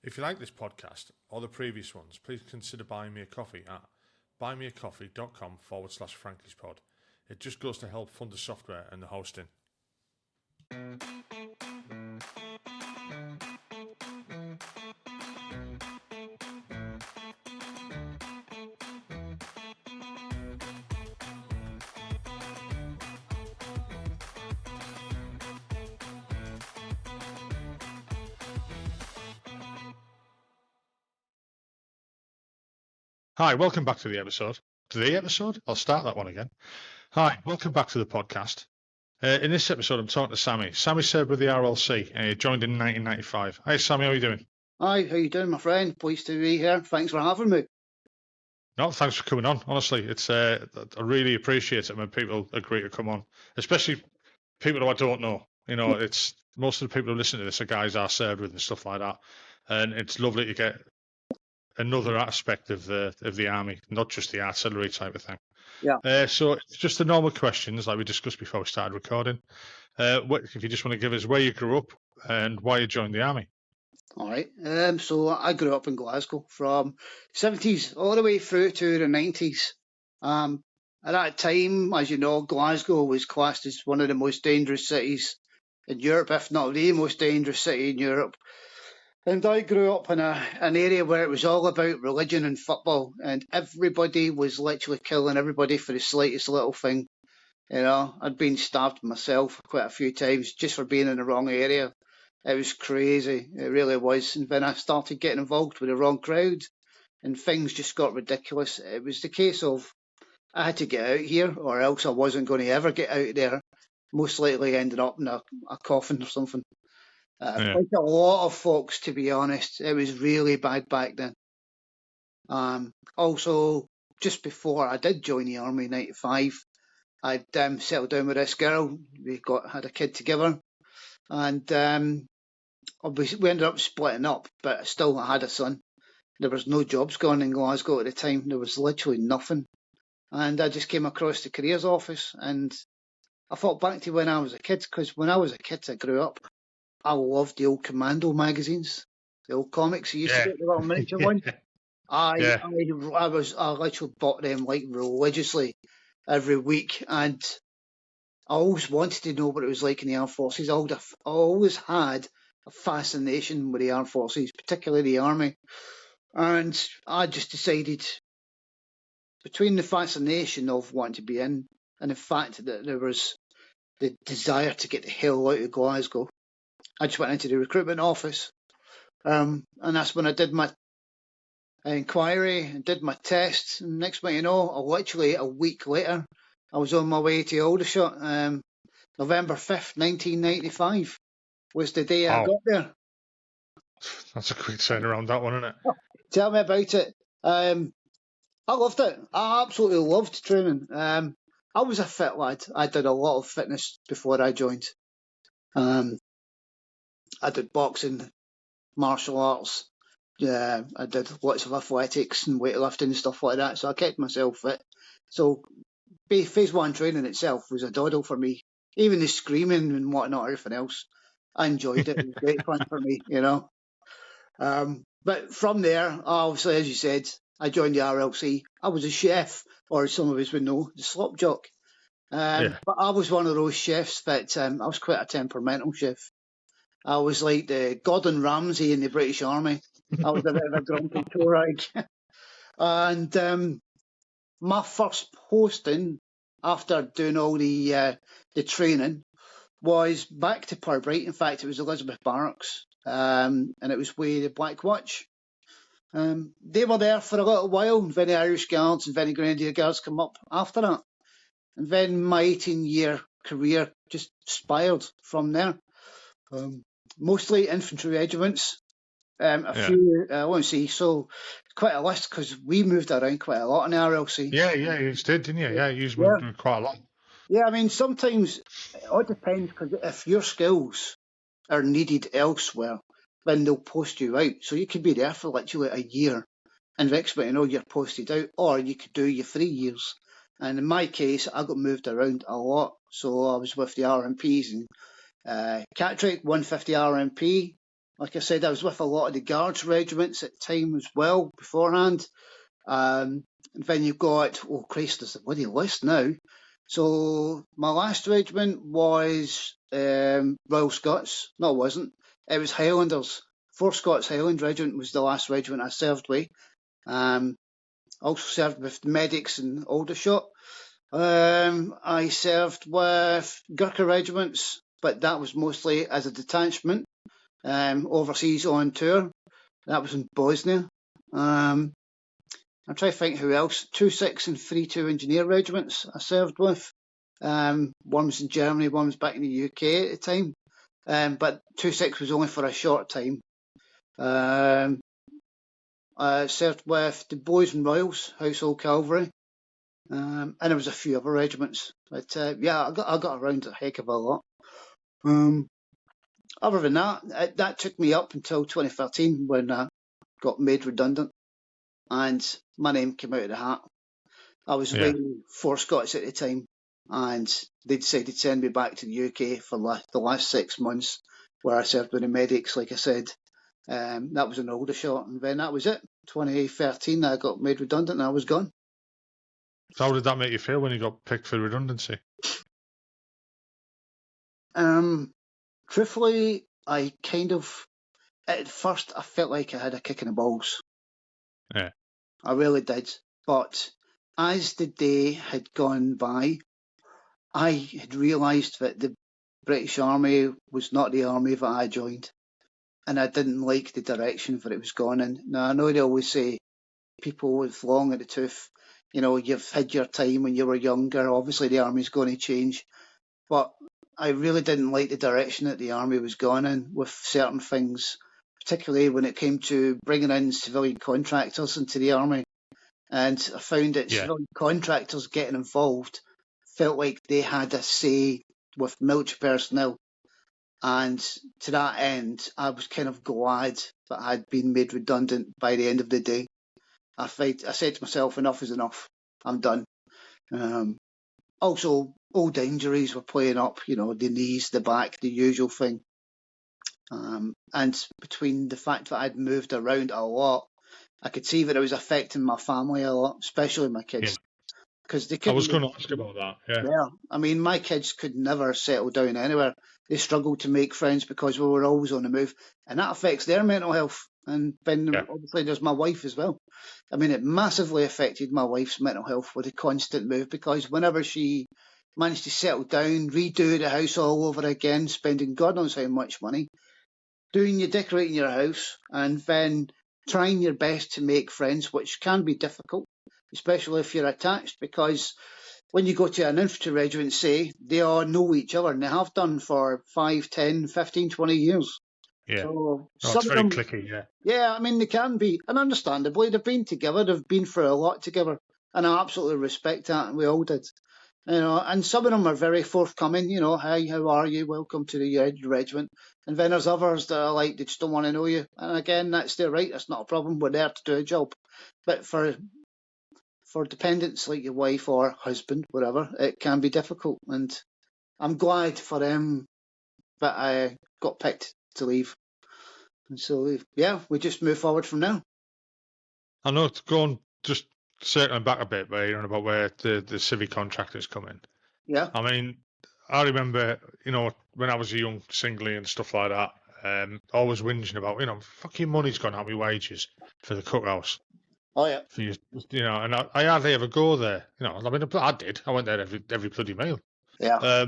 If you like this podcast or the previous ones, please consider buying me a coffee at buymeacoffee.com/Frankie'sPod. It just goes to help fund the software and the hosting. Hi, welcome back to the episode. I'll start that one again. Hi, welcome back to the podcast. In this episode, I'm talking to Sammy. Sammy served with the RLC and he joined in 1995. Hi, Sammy, how are you doing? Hi, how you doing, my friend? Pleased to be here. Thanks for having me. No, thanks for coming on. Honestly, it's I really appreciate it when people agree to come on, especially people who I don't know. You know, it's most of the people who listen to this are guys I served with and stuff like that, and it's lovely to get another aspect of the army, not just the artillery type of thing. Yeah. So it's just the normal questions like we discussed before we started recording. If you just want to give us where you grew up and why you joined the army. All right. So I grew up in Glasgow from 70s all the way through to the 90s. At that time, as you know, Glasgow was classed as one of the most dangerous cities in Europe, if not the most dangerous city in Europe. And I grew up in an area where it was all about religion and football, and everybody was literally killing everybody for the slightest little thing. You know, I'd been stabbed myself quite a few times just for being in the wrong area. It was crazy. It really was. And then I started getting involved with the wrong crowd and things just got ridiculous. It was the case of I had to get out here or else I wasn't going to ever get out there. Most likely ended up in a coffin or something. Like a lot of folks, to be honest, it was really bad back then. Also, just before I did join the army in 95, I'd settled down with this girl. We had a kid together, and we ended up splitting up. But still, I had a son. There was no jobs going in Glasgow at the time. There was literally nothing, and I just came across the careers office, and I thought back to when I was a kid, because when I was a kid, I grew up. I loved the old Commando magazines, the old comics. You used to get the little miniature ones. I literally bought them like religiously every week, and I always wanted to know what it was like in the armed forces. I always had a fascination with the armed forces, particularly the army, and I just decided between the fascination of wanting to be in and the fact that there was the desire to get the hell out of Glasgow, I just went into the recruitment office, and that's when I did my inquiry and did my test. And next thing you know, literally a week later, I was on my way to Aldershot. November 5th, 1995 was the day I got there. That's a quick turnaround, that one, isn't it? Tell me about it. I loved it. I absolutely loved training. I was a fit lad. I did a lot of fitness before I joined. I did boxing, martial arts. I did lots of athletics and weightlifting and stuff like that. So I kept myself fit. So phase one training itself was a doddle for me. Even the screaming and whatnot, everything else, I enjoyed it. It was great fun for me, you know. But from there, obviously, as you said, I joined the RLC. I was a chef, or some of us would know, the slop jock. But I was one of those chefs that I was quite a temperamental chef. I was like the Gordon Ramsay in the British Army. I was a bit of a grumpy toe rag. And my first posting after doing all the training was back to Purbright. In fact, it was Elizabeth Barracks, and it was with the Black Watch. They were there for a little while, and then the Irish Guards and then the Grenadier Guards come up after that. And then my 18-year career just spiraled from there. Mostly infantry regiments, few, I won't say, so quite a list because we moved around quite a lot in the RLC. Yeah, you did, didn't you? Yeah, you moved quite a lot. Yeah, I mean, sometimes it all depends because if your skills are needed elsewhere, then they'll post you out. So you could be there for literally a year and next thing you know, you're posted out, or you could do your 3 years. And in my case, I got moved around a lot. So I was with the RMPs and Catterick, 150 RMP, Like I said, I was with a lot of the Guards regiments at the time as well, beforehand. And then you've got, oh Christ, there's a bloody list now. So my last regiment was Royal Scots. No, it wasn't. It was Highlanders. 4th Scots Highland Regiment was the last regiment I served with. Also served with the medics in Aldershot. I served with Gurkha regiments, but that was mostly as a detachment, overseas on tour. That was in Bosnia. I'm trying to think who else. 2-6 and 3-2 engineer regiments I served with. One was in Germany, one was back in the UK at the time. But 2-6 was only for a short time. I served with the Boys and Royals, Household Cavalry. And there was a few other regiments. But yeah, I got around a heck of a lot. Other than that, that took me up until 2013 when I got made redundant and my name came out of the hat. I was with 4 Scots at the time and they decided to send me back to the UK for the last 6 months where I served with the medics, like I said. That was an Aldershot, and then that was it. 2013, I got made redundant and I was gone. So how did that make you feel when you got picked for redundancy? Truthfully, I kind of, at first, I felt like I had a kick in the balls. Yeah. I really did. But as the day had gone by, I had realised that the British Army was not the army that I joined. And I didn't like the direction that it was going in. Now, I know they always say people with long in the tooth, you know, you've had your time when you were younger. Obviously, the army's going to change. But I really didn't like the direction that the army was going in with certain things, particularly when it came to bringing in civilian contractors into the army. And I found that civilian contractors getting involved felt like they had a say with military personnel. And to that end, I was kind of glad that I'd been made redundant by the end of the day. I said to myself, enough is enough. I'm done. Also, old injuries were playing up, you know, the knees, the back, the usual thing. And between the fact that I'd moved around a lot, I could see that it was affecting my family a lot, especially my kids. Because they couldn't. I was going to ask about that. Yeah. I mean, my kids could never settle down anywhere. They struggled to make friends because we were always on the move, and that affects their mental health. And then obviously there's my wife as well. I mean, it massively affected my wife's mental health with the constant move, because whenever she managed to settle down, redo the house all over again, spending God knows how much money, decorating your house, and then trying your best to make friends, which can be difficult, especially if you're attached, because when you go to an infantry regiment, say, they all know each other, and they have done for 5, 10, 15, 20 years. Yeah. So it's very cliquey, Yeah, I mean, they can be, and understandably, they've been together, they've been through a lot together, and I absolutely respect that, and we all did. You know, and some of them are very forthcoming, you know, hi, how are you, welcome to the regiment. And then there's others that are like, they just don't want to know you. And again, that's their right, that's not a problem, we're there to do a job. But for dependents like your wife or husband, whatever, it can be difficult. And I'm glad for them that I got picked to leave. And so, yeah, we just move forward from now. I know, just circling back a bit, where you're on about where the civic contractors come in. Yeah. I mean, I remember, you know, when I was a young singly and stuff like that, always whinging about, you know, fucking money's gone out of my wages for the cookhouse. Oh, yeah. For you know, and I hardly ever go there. You know, I mean, I did. I went there every bloody meal. Yeah.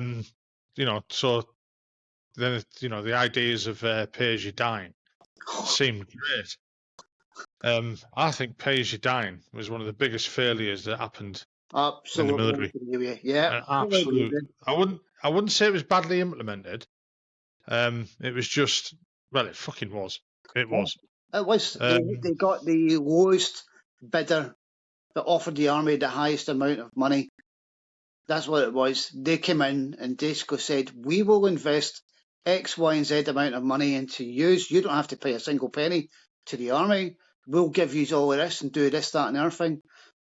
You know, so then, you know, the ideas of pay as you dine seemed great. I think pay as you dine was one of the biggest failures that happened in the military. Yeah. Absolutely. I wouldn't say it was badly implemented. It was just, well, it fucking was. It was. It was. They got the lowest bidder that offered the army the highest amount of money. That's what it was. They came in and basically said, we will invest X, Y, and Z amount of money into use. You don't have to pay a single penny to the army. We'll give you all of this and do this, that, and everything.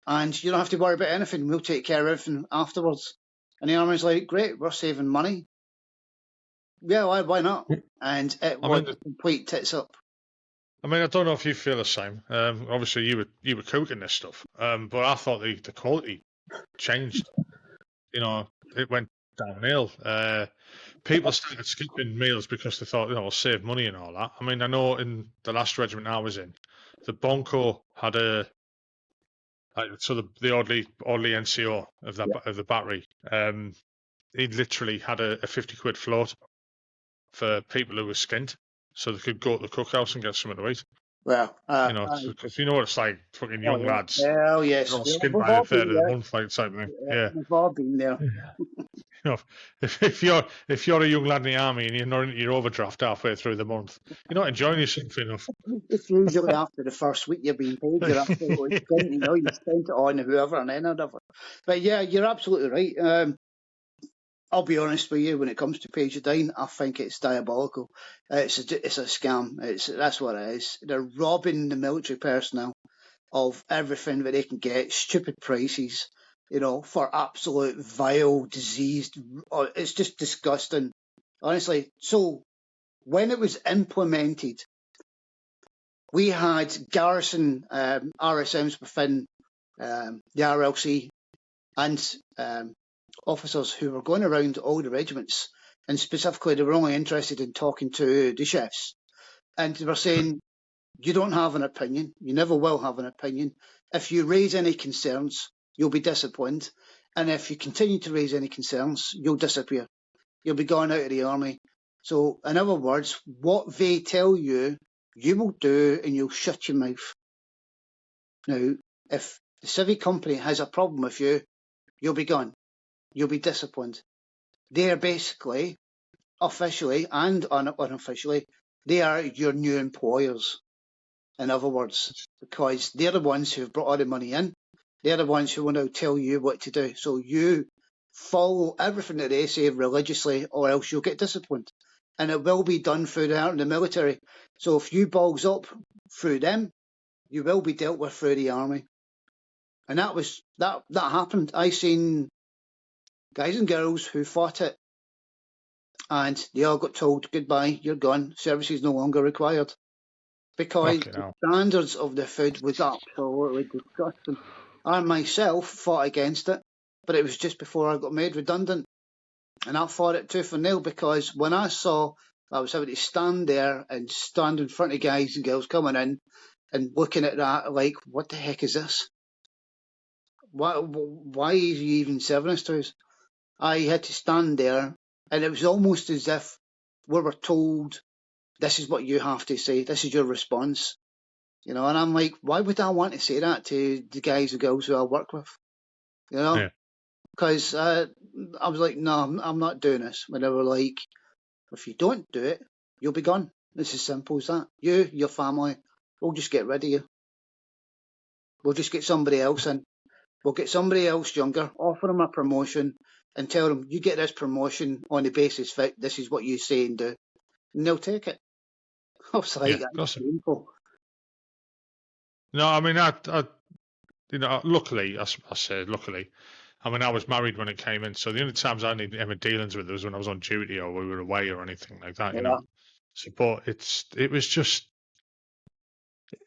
And you don't have to worry about anything. We'll take care of everything afterwards. And the army's like, great, we're saving money. Yeah, why not? And it I was mean, a complete tits up. I don't know if you feel the same. Obviously, you were cooking this stuff, but I thought the quality changed. It went downhill. People started skipping meals because they thought, we'll save money and all that. I mean, I know in the last regiment I was in, the Bonco had the Audley NCO of the battery. He literally had a 50 quid float for people who were skint, so they could go to the cookhouse and get something to eat. Well, Because you know what it's like, fucking young yeah. lads. Hell They're yes, all we've skint by the all third been of the there. month, like type thing. Yeah. We've all been there. You know, if you're a young lad in the army and you're not into your overdraft halfway through the month, you're not enjoying yourself enough. It's usually after the first week you've been paid, you're absolutely spent, you spent it on whoever and then whatever. But yeah, you're absolutely right. I'll be honest with you, when it comes to Pagerdyne, I think it's diabolical. It's a scam. That's what it is. They're robbing the military personnel of everything that they can get, stupid prices, for absolute vile, diseased. It's just disgusting, honestly. So when it was implemented, we had garrison RSMs within the RLC and officers who were going around all the regiments, and specifically they were only interested in talking to the chefs, and they were saying, you don't have an opinion, you never will have an opinion. If you raise any concerns, you'll be disciplined, and if you continue to raise any concerns, you'll disappear. You'll be gone out of the army. So, in other words, what they tell you, you will do, and you'll shut your mouth. Now, if the civic company has a problem with you, you'll be gone. You'll be disciplined. They are basically, officially and unofficially, they are your new employers. In other words, because they're the ones who've brought all the money in. They're the ones who will now tell you what to do. So you follow everything that they say religiously, or else you'll get disciplined. And it will be done through the military. So if you balls up through them, you will be dealt with through the army. And that happened. I seen guys and girls who fought it, and they all got told, goodbye, you're gone, service is no longer required. Because the standards of the food was absolutely disgusting. I myself fought against it, but it was just before I got made redundant. And I fought it tooth and nail, because when I saw I was having to stand there and stand in front of guys and girls coming in and looking at that like, what the heck is this? Why are you even serving us to us? I had to stand there, and it was almost as if we were told, this is what you have to say, this is your response. And I'm like, why would I want to say that to the guys and girls who I work with? Because I was like, no, I'm not doing this. When they were like, if you don't do it, you'll be gone. It's as simple as that. You, your family, we'll just get rid of you. We'll just get somebody else in. We'll get somebody else younger, offer them a promotion, and tell them, you get this promotion on the basis that this is what you say and do. And they'll take it. I was like, that's painful. No, I mean, luckily, I say luckily, I mean, I was married when it came in, so the only times I had ever dealings with it was when I was on duty or we were away or anything like that, So, but it was just.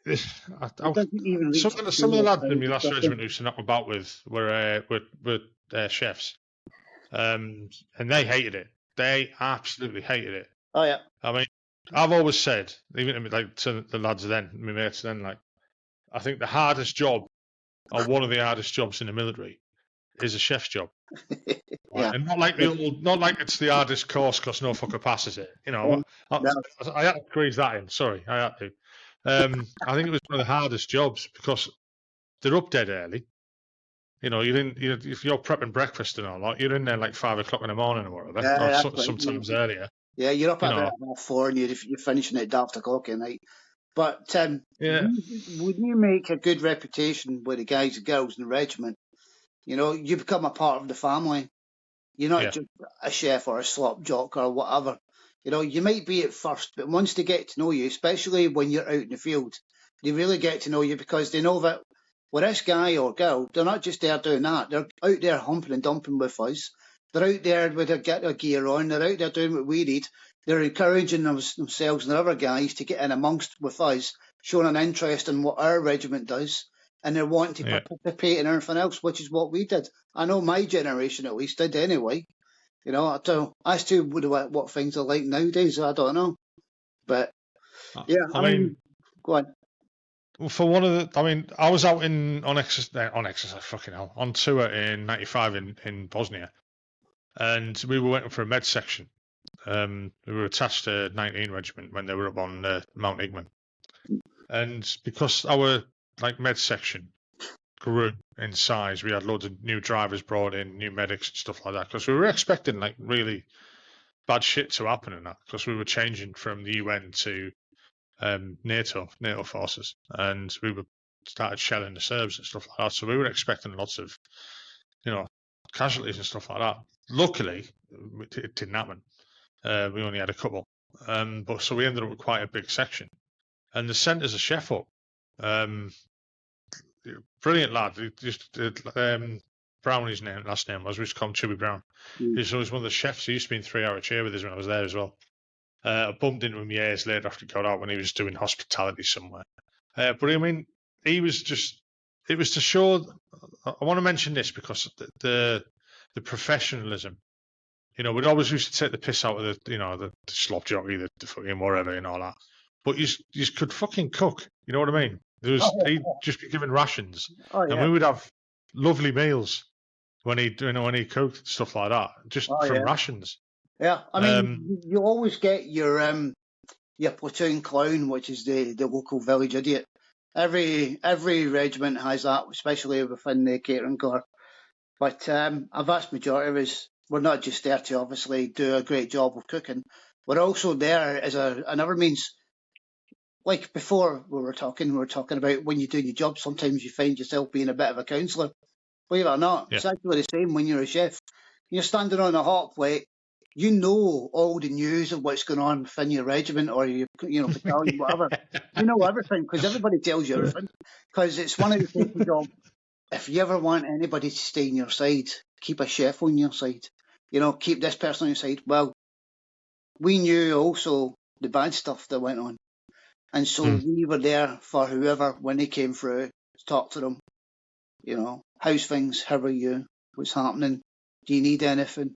Some of the lads in my last regiment who used to knock about with were chefs, and they hated it. They absolutely hated it. Oh yeah. I mean, I've always said, even to the lads then, my mates then, like, I think the hardest job, or one of the hardest jobs in the military, is a chef's job. Yeah. And not like it's the hardest course because no fucker passes it. I had to squeeze that in. Sorry, I had to. I think it was one of the hardest jobs because they're up dead early. If you're prepping breakfast and all that, you're in there like 5 o'clock in the morning or whatever, or sometimes earlier. Yeah, you're up at about 4 and you're finishing at dark o'clock at night. But when you make a good reputation with the guys and girls in the regiment, you become a part of the family. You're not just a chef or a slop jock or whatever. You might be at first, but once they get to know you, especially when you're out in the field, they really get to know you because they know that with this guy or girl, they're not just there doing that. They're out there humping and dumping with us. They're out there with their gear on. They're out there doing what we need. They're encouraging themselves and their other guys to get in amongst with us, showing an interest in what our regiment does, and they're wanting to Yeah. participate in everything else, which is what we did. I know my generation at least did anyway. You know, I still would have what things are like nowadays. I don't know, but yeah, I mean, go on. for one of the, I mean, I was out on exercise, fucking hell, on tour in '95 in Bosnia, and we were waiting for a med section. We were attached to 19 Regiment when they were up on Mount Igman, and because our med section grew in size, we had loads of new drivers brought in, new medics and stuff like that. Because we were expecting really bad shit to happen in that, because we were changing from the UN to NATO forces, and we were started shelling the Serbs and stuff like that. So we were expecting lots of, casualties and stuff like that. Luckily, it didn't happen. We only had a couple, but so we ended up with quite a big section, and they sent us a chef up. Brilliant lad. He just Brown, his last name was. We used to call him Chubby Brown. He's always one of the chefs. He used to be in 3 Hour Chair with us when I was there as well. I bumped into him years later after he got out when he was doing hospitality somewhere. But I mean, he was just. It was to show. I want to mention this because the professionalism. We'd always used to take the piss out of the slop jockey, the fucking whatever, and all that. But you could fucking cook. You know what I mean? He'd just be given rations, and we would have lovely meals when he cooked stuff like that, just from rations. Yeah, I mean, you always get your platoon clown, which is the local village idiot. Every regiment has that, especially within the catering corps. But a vast majority of us, we're not just there to obviously do a great job of cooking. We're also there as another means. Like before we were talking about when you're doing your job, sometimes you find yourself being a bit of a counsellor. Believe it or not, It's actually the same when you're a chef. You're standing on a hot plate, you know all the news of what's going on within your regiment or your battalion, whatever. You know everything because everybody tells you everything. Because it's one of the things of, if you ever want anybody to stay on your side, keep a chef on your side. Keep this person on your side. Well, we knew also the bad stuff that went on. And so we were there for whoever, when they came through, to talk to them. How's things? How are you? What's happening? Do you need anything?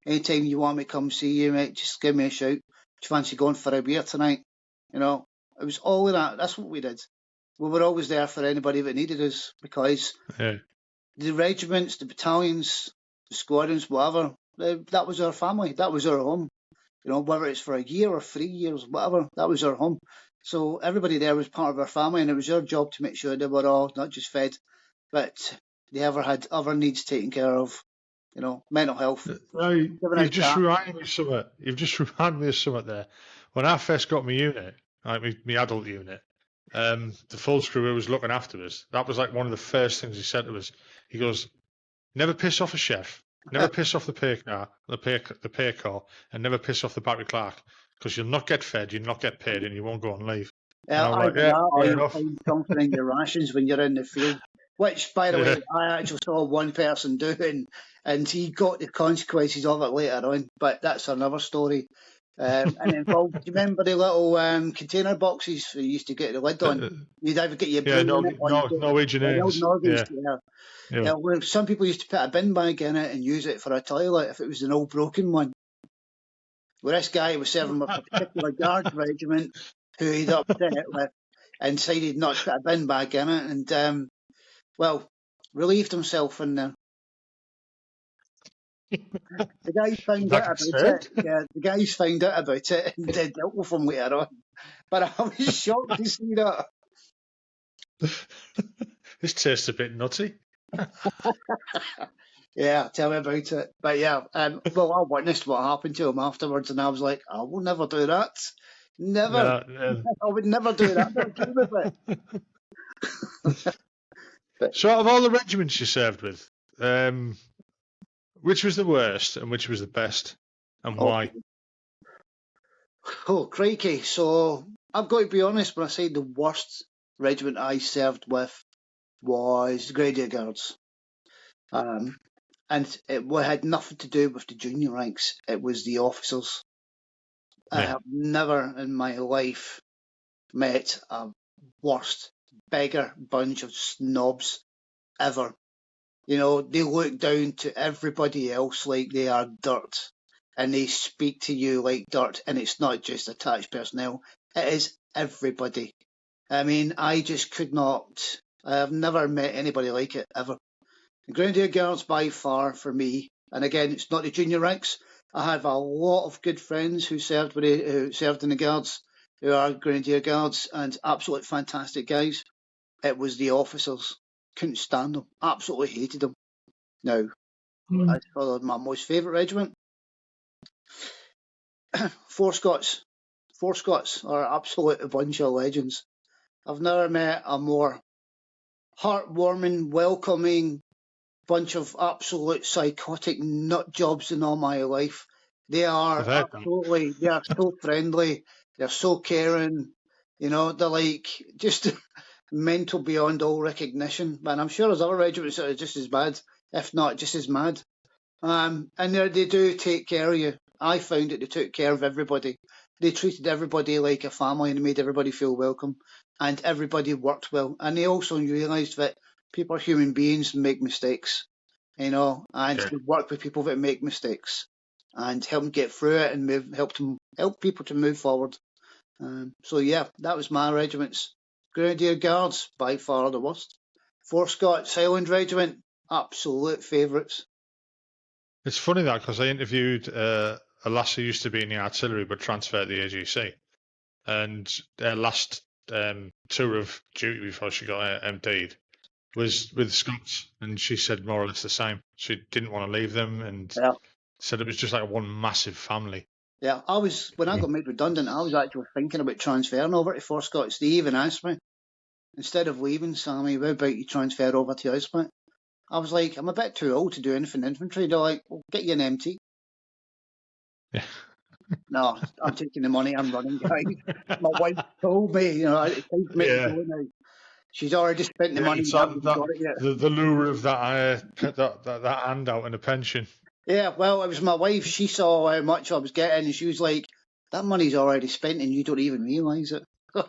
Anytime you want me to come see you, mate, just give me a shout. Do you fancy going for a beer tonight? It was all of that. That's what we did. We were always there for anybody that needed us because the regiments, the battalions, the squadrons, whatever, that was our family. That was our home. Whether it's for a year or 3 years, whatever, that was our home. So everybody there was part of our family, and it was our job to make sure they were all not just fed, but they ever had other needs taken care of. Mental health. You've just reminded me of something. You've just reminded me of something there. When I first got my unit, my adult unit, the full screw who was looking after us, that was like one of the first things he said to us. He goes, "Never piss off a chef. Never piss off the pay corps, and never piss off the battery clerk, because you'll not get fed, you'll not get paid, and you won't go on leave." Or you'll find something in your rations when you're in the field. Which, by the way, I actually saw one person doing, and he got the consequences of it later on. But that's another story. And involved. Do you remember the little container boxes you used to get the lid on? You'd either get your bin Norwegian eggs. Well, some people used to put a bin bag in it and use it for a toilet if it was an old broken one. Well, this guy was serving with a particular guard regiment who he'd upset with and decided not to put a bin bag in it, and relieved himself in there. The guys found out about it. Yeah, the guys found out about it and dealt with him later on. But I was shocked to see that. This tastes a bit nutty. Yeah, tell me about it. But yeah, I witnessed what happened to him afterwards, and I was like, I will never do that. Never. I would never do that. So out of all the regiments you served with, which was the worst and which was the best, and why? Oh, crikey. So I've got to be honest, when I say the worst regiment I served with was the Grenadier Guards. And it had nothing to do with the junior ranks. It was the officers. I have never in my life met a worst beggar bunch of snobs ever. You know, they look down to everybody else like they are dirt, and they speak to you like dirt, and it's not just attached personnel, it is everybody. I mean, I just could not, I have never met anybody like it ever. The Grenadier Guards by far for me, and again, it's not the junior ranks. I have a lot of good friends who served in the Guards, who are Grenadier Guards, and absolutely fantastic guys. It was the officers. Couldn't stand them. Absolutely hated them. Now, as for my most favourite regiment, Four Scots. Four Scots are absolute a bunch of legends. I've never met a more heartwarming, welcoming bunch of absolute psychotic nut jobs in all my life. They are absolutely, they are so friendly, they're so caring, you know, they're like just mental beyond all recognition. And I'm sure there's other regiments that are just as bad, if not just as mad. And they do take care of you. I found that they took care of everybody. They treated everybody like a family and made everybody feel welcome. And everybody worked well. And they also realised that people are human beings and make mistakes, you know, and they work with people that make mistakes and help them get through it and help people to move forward. So yeah, that was my regiments. Grenadier Guards, by far the worst. Four Scots Highland Regiment, absolute favourites. It's funny that because I interviewed a lass who used to be in the artillery but transferred to the AGC, and their last tour of duty before she got MD'd was with Scots, and she said more or less the same. She didn't want to leave them, and said it was just like one massive family. Yeah, when I got made redundant, I was actually thinking about transferring over to Four Scots. They even asked me, instead of leaving, Sammy, how about you transfer over to us? I was like, I'm a bit too old to do anything infantry. They're like, well, get you an MT. Yeah. No, I'm taking the money, I'm running, guys. My wife told me, you know, it's time for me to go now. She's already spent the money. The lure of that handout and a pension. Yeah, well, it was my wife. She saw how much I was getting, and she was like, that money's already spent, and you don't even realise it. I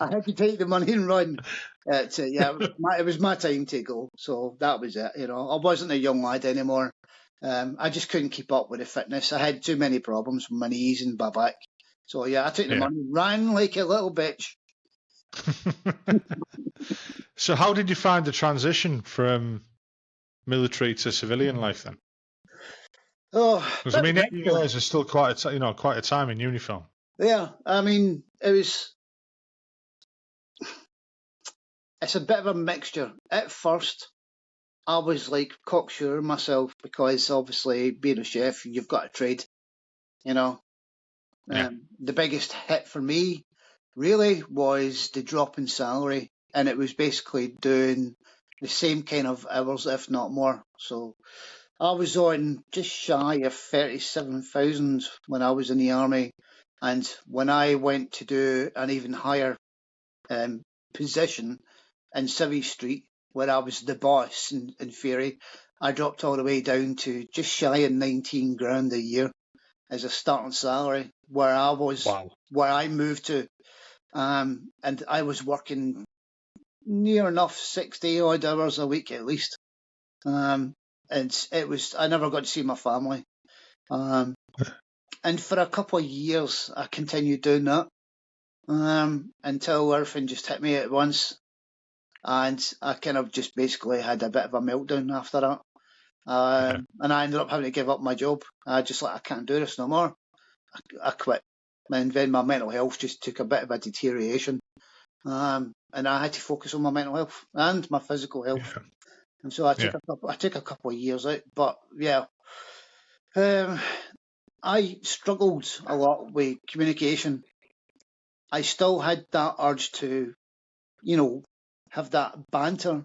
had to take the money and run. It was my time to go, so that was it. You know, I wasn't a young lad anymore. I just couldn't keep up with the fitness. I had too many problems with my knees and my back. So yeah, I took the money, ran like a little bitch. So how did you find the transition from military to civilian life then? Oh, because I mean, 8 years is still quite a time in uniform. Yeah, I mean, it's a bit of a mixture. At first, I was like cocksure myself because obviously being a chef, you've got a trade, you know. The biggest hit for me really was the drop in salary, and it was basically doing the same kind of hours, if not more. So I was on just shy of 37,000 when I was in the army, and when I went to do an even higher position in Civvy Street, where I was the boss in theory, I dropped all the way down to just shy of 19 grand a year as a starting salary, where I moved to, and I was working near enough 60 odd hours a week at least. And I never got to see my family. And for a couple of years, I continued doing that until everything just hit me at once. And I kind of just basically had a bit of a meltdown after that. And I ended up having to give up my job. I can't do this no more. I quit. And then my mental health just took a bit of a deterioration. And I had to focus on my mental health and my physical health. Yeah. And so I took a couple of years out. But yeah, I struggled a lot with communication. I still had that urge to, have that banter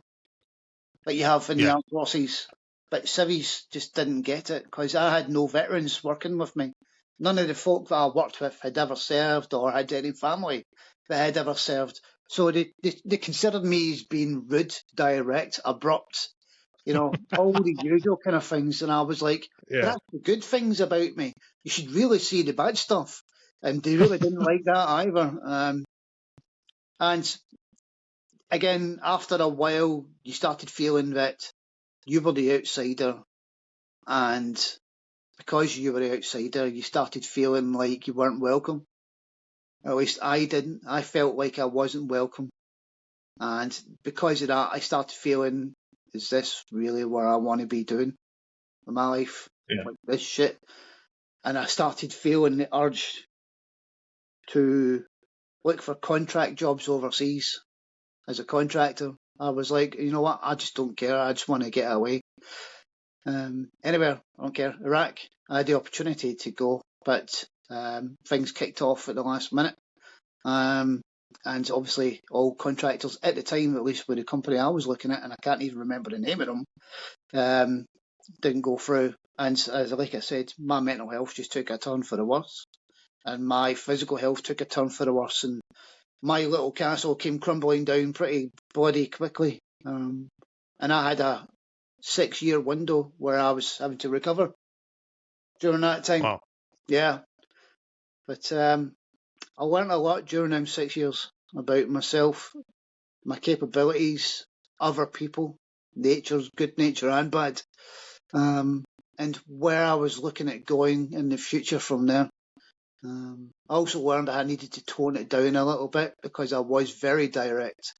that you have in the armed forces. But civvies just didn't get it because I had no veterans working with me. None of the folk that I worked with had ever served or had any family that had ever served. So they considered me as being rude, direct, abrupt. all the usual kind of things. And I was like, Yeah. that's the good things about me. You should really see the bad stuff. And they really didn't like that either. And again, after a while, you started feeling that you were the outsider. And because you were the outsider, you started feeling like you weren't welcome. At least I didn't. I felt like I wasn't welcome. And because of that, I started feeling, is this really what I want to be doing in my life? Yeah. Like this shit. And I started feeling the urge to look for contract jobs overseas as a contractor. I was like, you know what? I just don't care. I just want to get away. Anywhere, I don't care. Iraq, I had the opportunity to go, but things kicked off at the last minute. And obviously, all contractors at the time, at least with the company I was looking at, and I can't even remember the name of them, didn't go through. And as like I said, my mental health just took a turn for the worse, and my physical health took a turn for the worse, and my little castle came crumbling down pretty bloody quickly. And I had a 6-year window where I was having to recover during that time. Wow. Yeah. But I learned a lot during them 6 years about myself, my capabilities, other people, nature's good nature and bad, and where I was looking at going in the future from there. I also learned I needed to tone it down a little bit because I was very direct.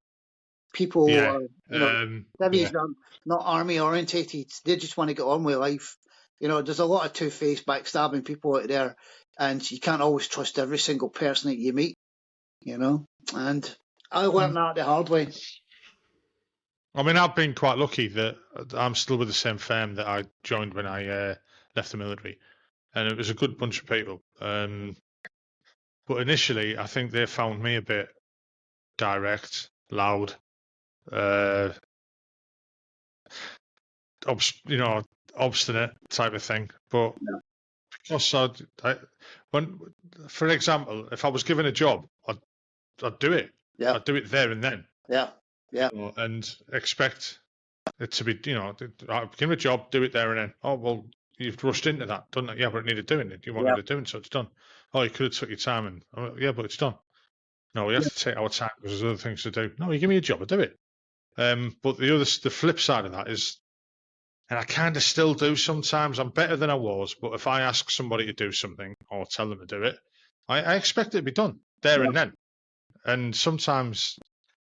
People Yeah. are, civvies are not army orientated. They just want to get on with life. There's a lot of two-faced backstabbing people out there, and you can't always trust every single person that you meet, and I learned that the hard way. I mean, I've been quite lucky that I'm still with the same firm that I joined when I left the military, and it was a good bunch of people. But initially, I think they found me a bit direct, loud, obstinate type of thing. But because for example, if I was given a job, I'd do it. Yeah. I'd do it there and then. Yeah. Yeah. And expect it to be, I'll give a job, do it there and then. Oh, well, you've rushed into that, done it. Yeah, but it needed doing it. You wanted to do it, so it's done. Oh, you could have took your time and, yeah, but it's done. No, we have to take our time because there's other things to do. No, you give me a job, I'll do it. But the flip side of that is, and I kind of still do sometimes, I'm better than I was, but if I ask somebody to do something or tell them to do it, I expect it to be done there and then. And sometimes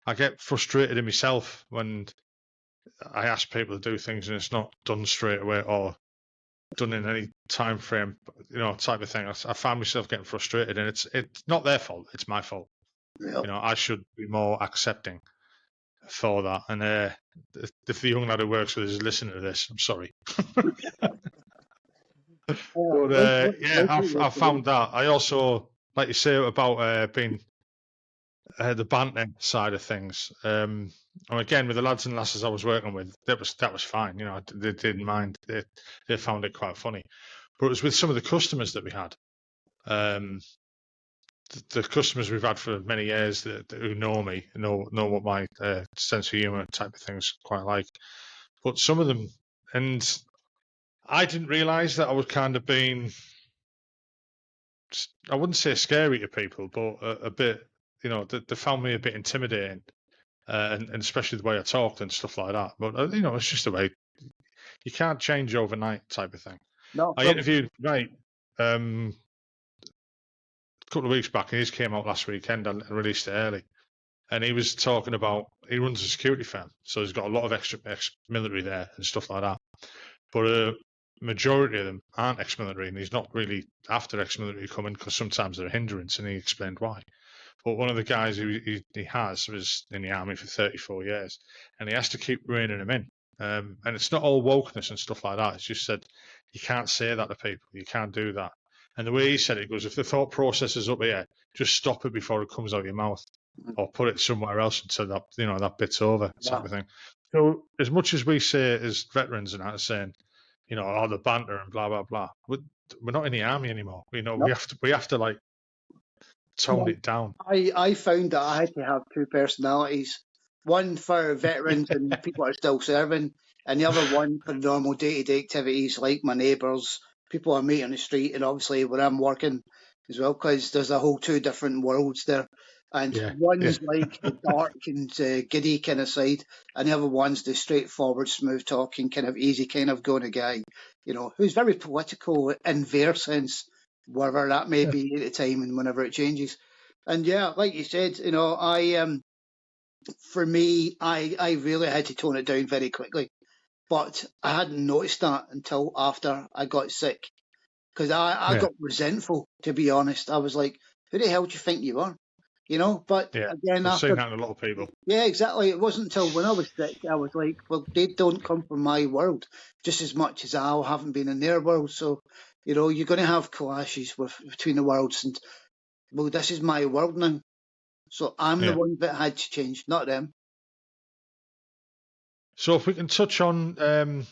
I get frustrated in myself when I ask people to do things and it's not done straight away or done in any time frame, type of thing. I find myself getting frustrated, and it's not their fault; it's my fault. Yep. I should be more accepting for that. And if the young lad who works with us is listening to this, I'm sorry. But I found that. I also, like you say about being the banter side of things. And again, with the lads and lasses I was working with, that was fine. They didn't mind. They found it quite funny. But it was with some of the customers that we had. The customers we've had for many years that who know me know what my sense of humour type of things quite like. But some of them, and I didn't realise that I was kind of being, I wouldn't say scary to people, but a bit, they found me a bit intimidating. And especially the way I talked and stuff like that. But it's just the way you can't change overnight, type of thing. No, I interviewed a couple of weeks back, and his came out last weekend and released it early. And he was talking about he runs a security firm, so he's got a lot of ex-military there and stuff like that. But a majority of them aren't ex-military, and he's not really after ex-military coming because sometimes they're a hindrance, and he explained why. But one of the guys who he has was in the army for 34 years, and he has to keep reining him in. And it's not all wokeness and stuff like that. It's just said you can't say that to people. You can't do that. And the way he said it goes, if the thought process is up here, just stop it before it comes out of your mouth, or put it somewhere else until that bit's over, type of thing. So as much as we say as veterans and that, saying, all the banter and blah blah blah, we're not in the army anymore. We have to like tone it down. I found that I had to have two personalities. One for veterans and people that are still serving, and the other one for normal day-to-day activities like my neighbours, people I meet on the street, and obviously where I'm working as well, because there's a whole two different worlds there. And Yeah. one's like the dark and giddy kind of side, and the other one's the straightforward, smooth talking, kind of easy kind of going guy, who's very political in their sense, whatever that may be at the time and whenever it changes. And yeah, like you said, for me, I really had to tone it down very quickly. But I hadn't noticed that until after I got sick. Because I got resentful, to be honest. I was like, who the hell do you think you are? But Yeah. again, I've seen after, that in a lot of people. yeah, exactly. It wasn't until when I was sick, I was like, well, they don't come from my world just as much as I haven't been in their world. So, you're going to have clashes between the worlds. And, well, this is my world now. So I'm the Yeah. one that had to change, not them. So if we can touch on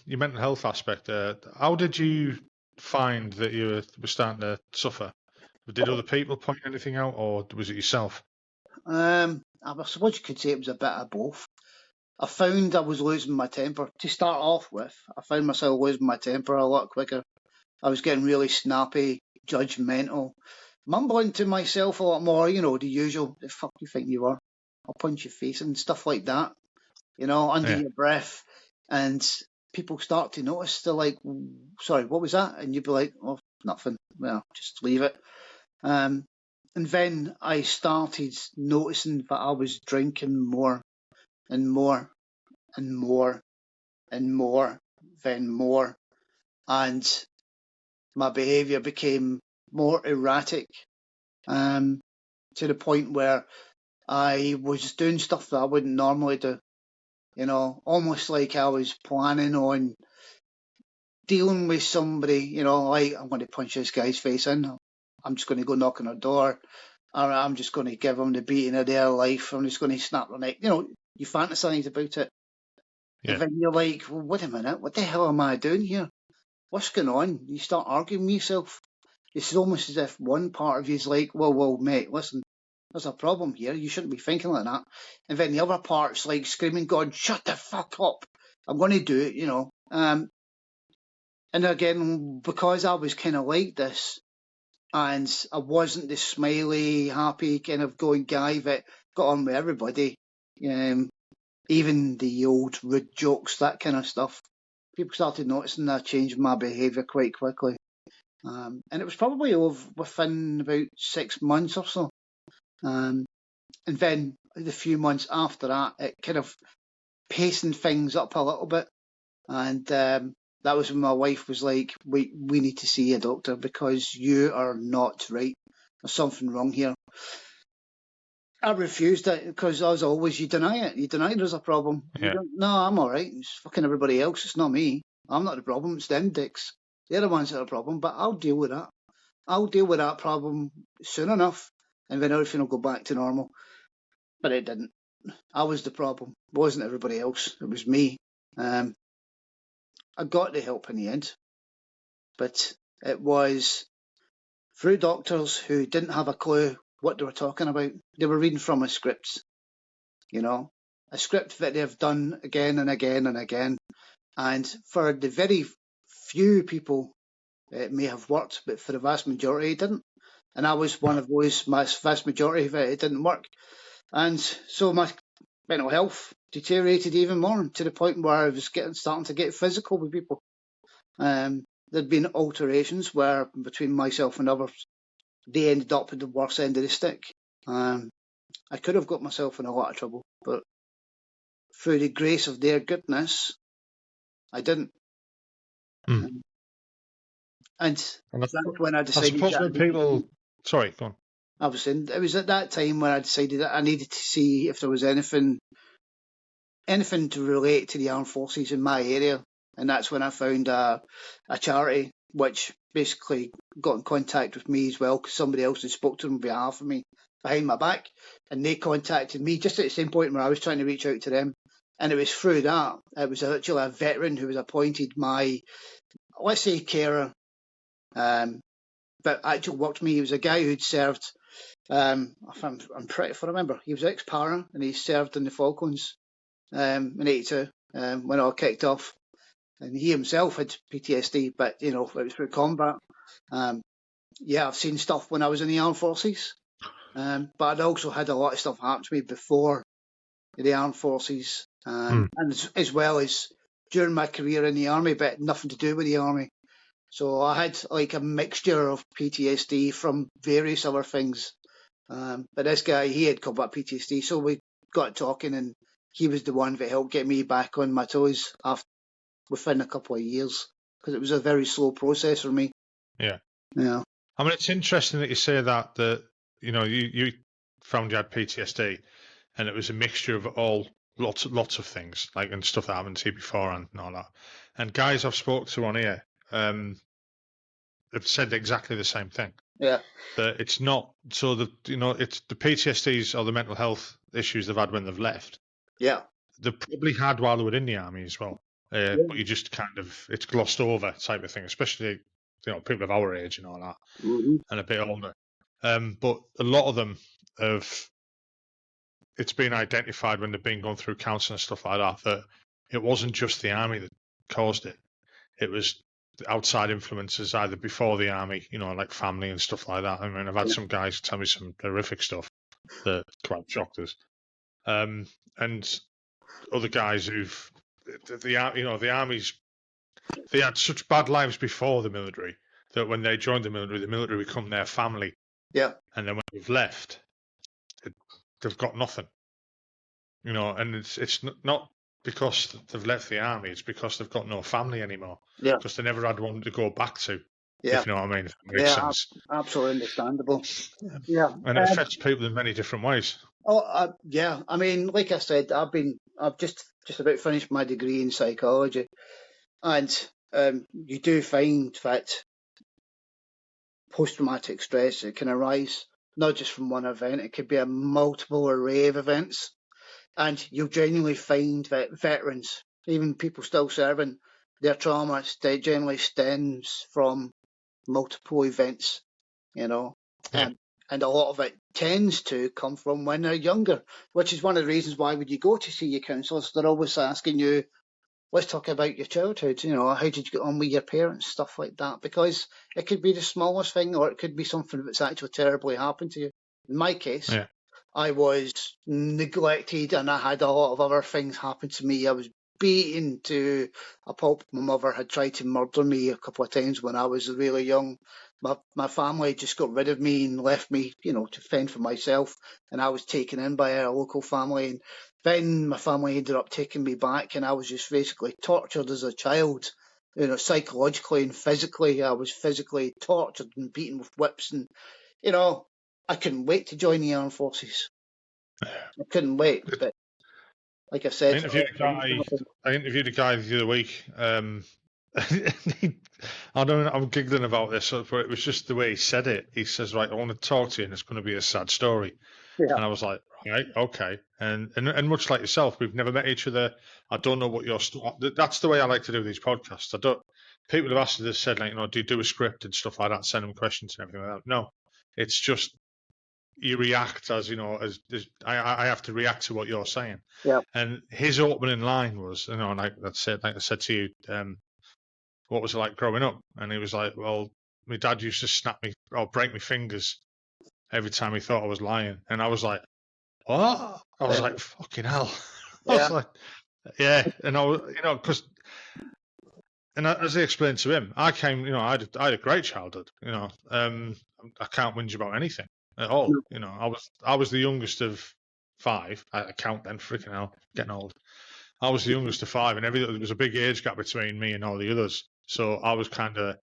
your mental health aspect, how did you find that you were starting to suffer? Did other people point anything out, or was it yourself? I suppose you could say it was a bit of both. I found I was losing my temper. To start off with, I found myself losing my temper a lot quicker. I was getting really snappy, judgmental, mumbling to myself a lot more, the usual, the fuck you think you are? I'll punch your face and stuff like that, under your breath. And people start to notice, they're like, sorry, what was that? And you'd be like, oh, nothing. Well, just leave it. And then I started noticing that I was drinking more and more and more and more, then more. And my behaviour became more erratic, to the point where I was doing stuff that I wouldn't normally do. Almost like I was planning on dealing with somebody, like I'm going to punch this guy's face in. I'm just going to go knock on her door, or I'm just going to give them the beating of their life. I'm just going to snap their neck. You fantasise about it. Yeah. And then you're like, well, wait a minute, what the hell am I doing here? What's going on? You start arguing with yourself. It's almost as if one part of you is like, well, mate, listen, there's a problem here. You shouldn't be thinking like that. And then the other part's like screaming, God, shut the fuck up. I'm going to do it, And again, because I was kind of like this, and I wasn't the smiley, happy kind of going guy that got on with everybody, even the old rude jokes, that kind of stuff. People started noticing that change in my behaviour quite quickly. And it was probably within about 6 months or so. And then the few months after that, it kind of pacing things up a little bit. And that was when my wife was like, we need to see a doctor because you are not right. There's something wrong here. I refused it because, as always, you deny it. You deny there's a problem. Yeah. No, I'm all right. It's fucking everybody else. It's not me. I'm not the problem. It's them dicks. They're the ones that are the problem, but I'll deal with that. I'll deal with that problem soon enough, and then everything will go back to normal. But it didn't. I was the problem. It wasn't everybody else. It was me. I got the help in the end, but it was through doctors who didn't have a clue what they were talking about. They were reading from a script, a script that they've done again and again and again. And for the very few people, it may have worked, but for the vast majority, it didn't. And I was one of those vast majority that it didn't work. And so my mental health deteriorated even more to the point where I was starting to get physical with people. There'd been alterations where between myself and others, they ended up at the worst end of the stick. I could have got myself in a lot of trouble, but through the grace of their goodness, I didn't. And that's when I decided. I suppose when people, sorry, go on. I was saying it was at that time when I decided that I needed to see if there was anything to relate to the armed forces in my area, and that's when I found a charity which basically got in contact with me as well because somebody else had spoke to them on behalf of me behind my back, and they contacted me just at the same point where I was trying to reach out to them, and it was through that. It was actually a veteran who was appointed my, let's say, carer, but actually worked with me. He was a guy who'd served. If I remember, he was ex-para and he served in the Falklands in '82 when it all kicked off. and he himself had PTSD, but it was for combat. I've seen stuff when I was in the armed forces, but I'd also had a lot of stuff happen to me before the armed forces, and as well as during my career in the army, but nothing to do with the army. So I had like a mixture of PTSD from various other things. But this guy, he had combat PTSD, so we got talking, and he was the one that helped get me back on my toes within a couple of years, because it was a very slow process for me. Yeah. Yeah. I mean, it's interesting that you say that you found you had PTSD, and it was a mixture of lots of things, like, and stuff that happened to you beforehand and all that. And guys I've spoke to on here have said exactly the same thing. Yeah. That it's not so that it's the PTSDs or the mental health issues they've had when they've left. Yeah. They probably had while they were in the army as well. But you just kind of, it's glossed over type of thing, especially people of our age and all that, and a bit older. But a lot of them it's been identified when they've been going through counselling and stuff like that it wasn't just the army that caused it. It was outside influences either before the army, like family and stuff like that. I mean, I've had some guys tell me some horrific stuff that quite shocked us. And other guys the armies, they had such bad lives before the military that when they joined the military become their family. Yeah. And then when they've left, they've got nothing. And it's not because they've left the army, it's because they've got no family anymore. Yeah. Because they never had one to go back to. Yeah. If you know what I mean. If it makes sense. Absolutely understandable. Yeah. And it affects people in many different ways. Yeah. I mean, like I said, I've just about finished my degree in psychology, and you do find that post-traumatic stress, it can arise not just from one event, it could be a multiple array of events. And you'll genuinely find that veterans, even people still serving, their trauma generally stems from multiple events, Yeah. And a lot of it tends to come from when they're younger, which is one of the reasons why when you go to see your counsellors, they're always asking you, let's talk about your childhood, how did you get on with your parents, stuff like that, because it could be the smallest thing or it could be something that's actually terribly happened to you. In my case, I was neglected and I had a lot of other things happen to me. I was beaten to a pulp. My mother had tried to murder me a couple of times when I was really young. My family just got rid of me and left me, to fend for myself. And I was taken in by a local family. And then my family ended up taking me back, and I was just basically tortured as a child, psychologically and physically. I was physically tortured and beaten with whips. And, I couldn't wait to join the armed forces. I couldn't wait. But like I said, I interviewed a guy the other week. I'm giggling about this, but it was just the way he said it. He says, "Right, I want to talk to you, and it's going to be a sad story." Yeah. And I was like, "Right, okay." And much like yourself, we've never met each other. I don't know what your story. That's the way I like to do these podcasts. People have asked us, said, like, do you do a script and stuff like that? Send them questions and everything like that. No, it's just you react as I have to react to what you're saying. Yeah. And his opening line was, like I said to you, what was it like growing up? And he was like, well, my dad used to snap me or break my fingers every time he thought I was lying. And I was like, what? I was like, fucking hell. I was like, yeah. And I was, because, and as I explained to him, I had a great childhood. I can't whinge about anything at all. I was the youngest of 5. I count then, freaking hell, getting old. I was the youngest of 5, and there was a big age gap between me and all the others. So I was kind of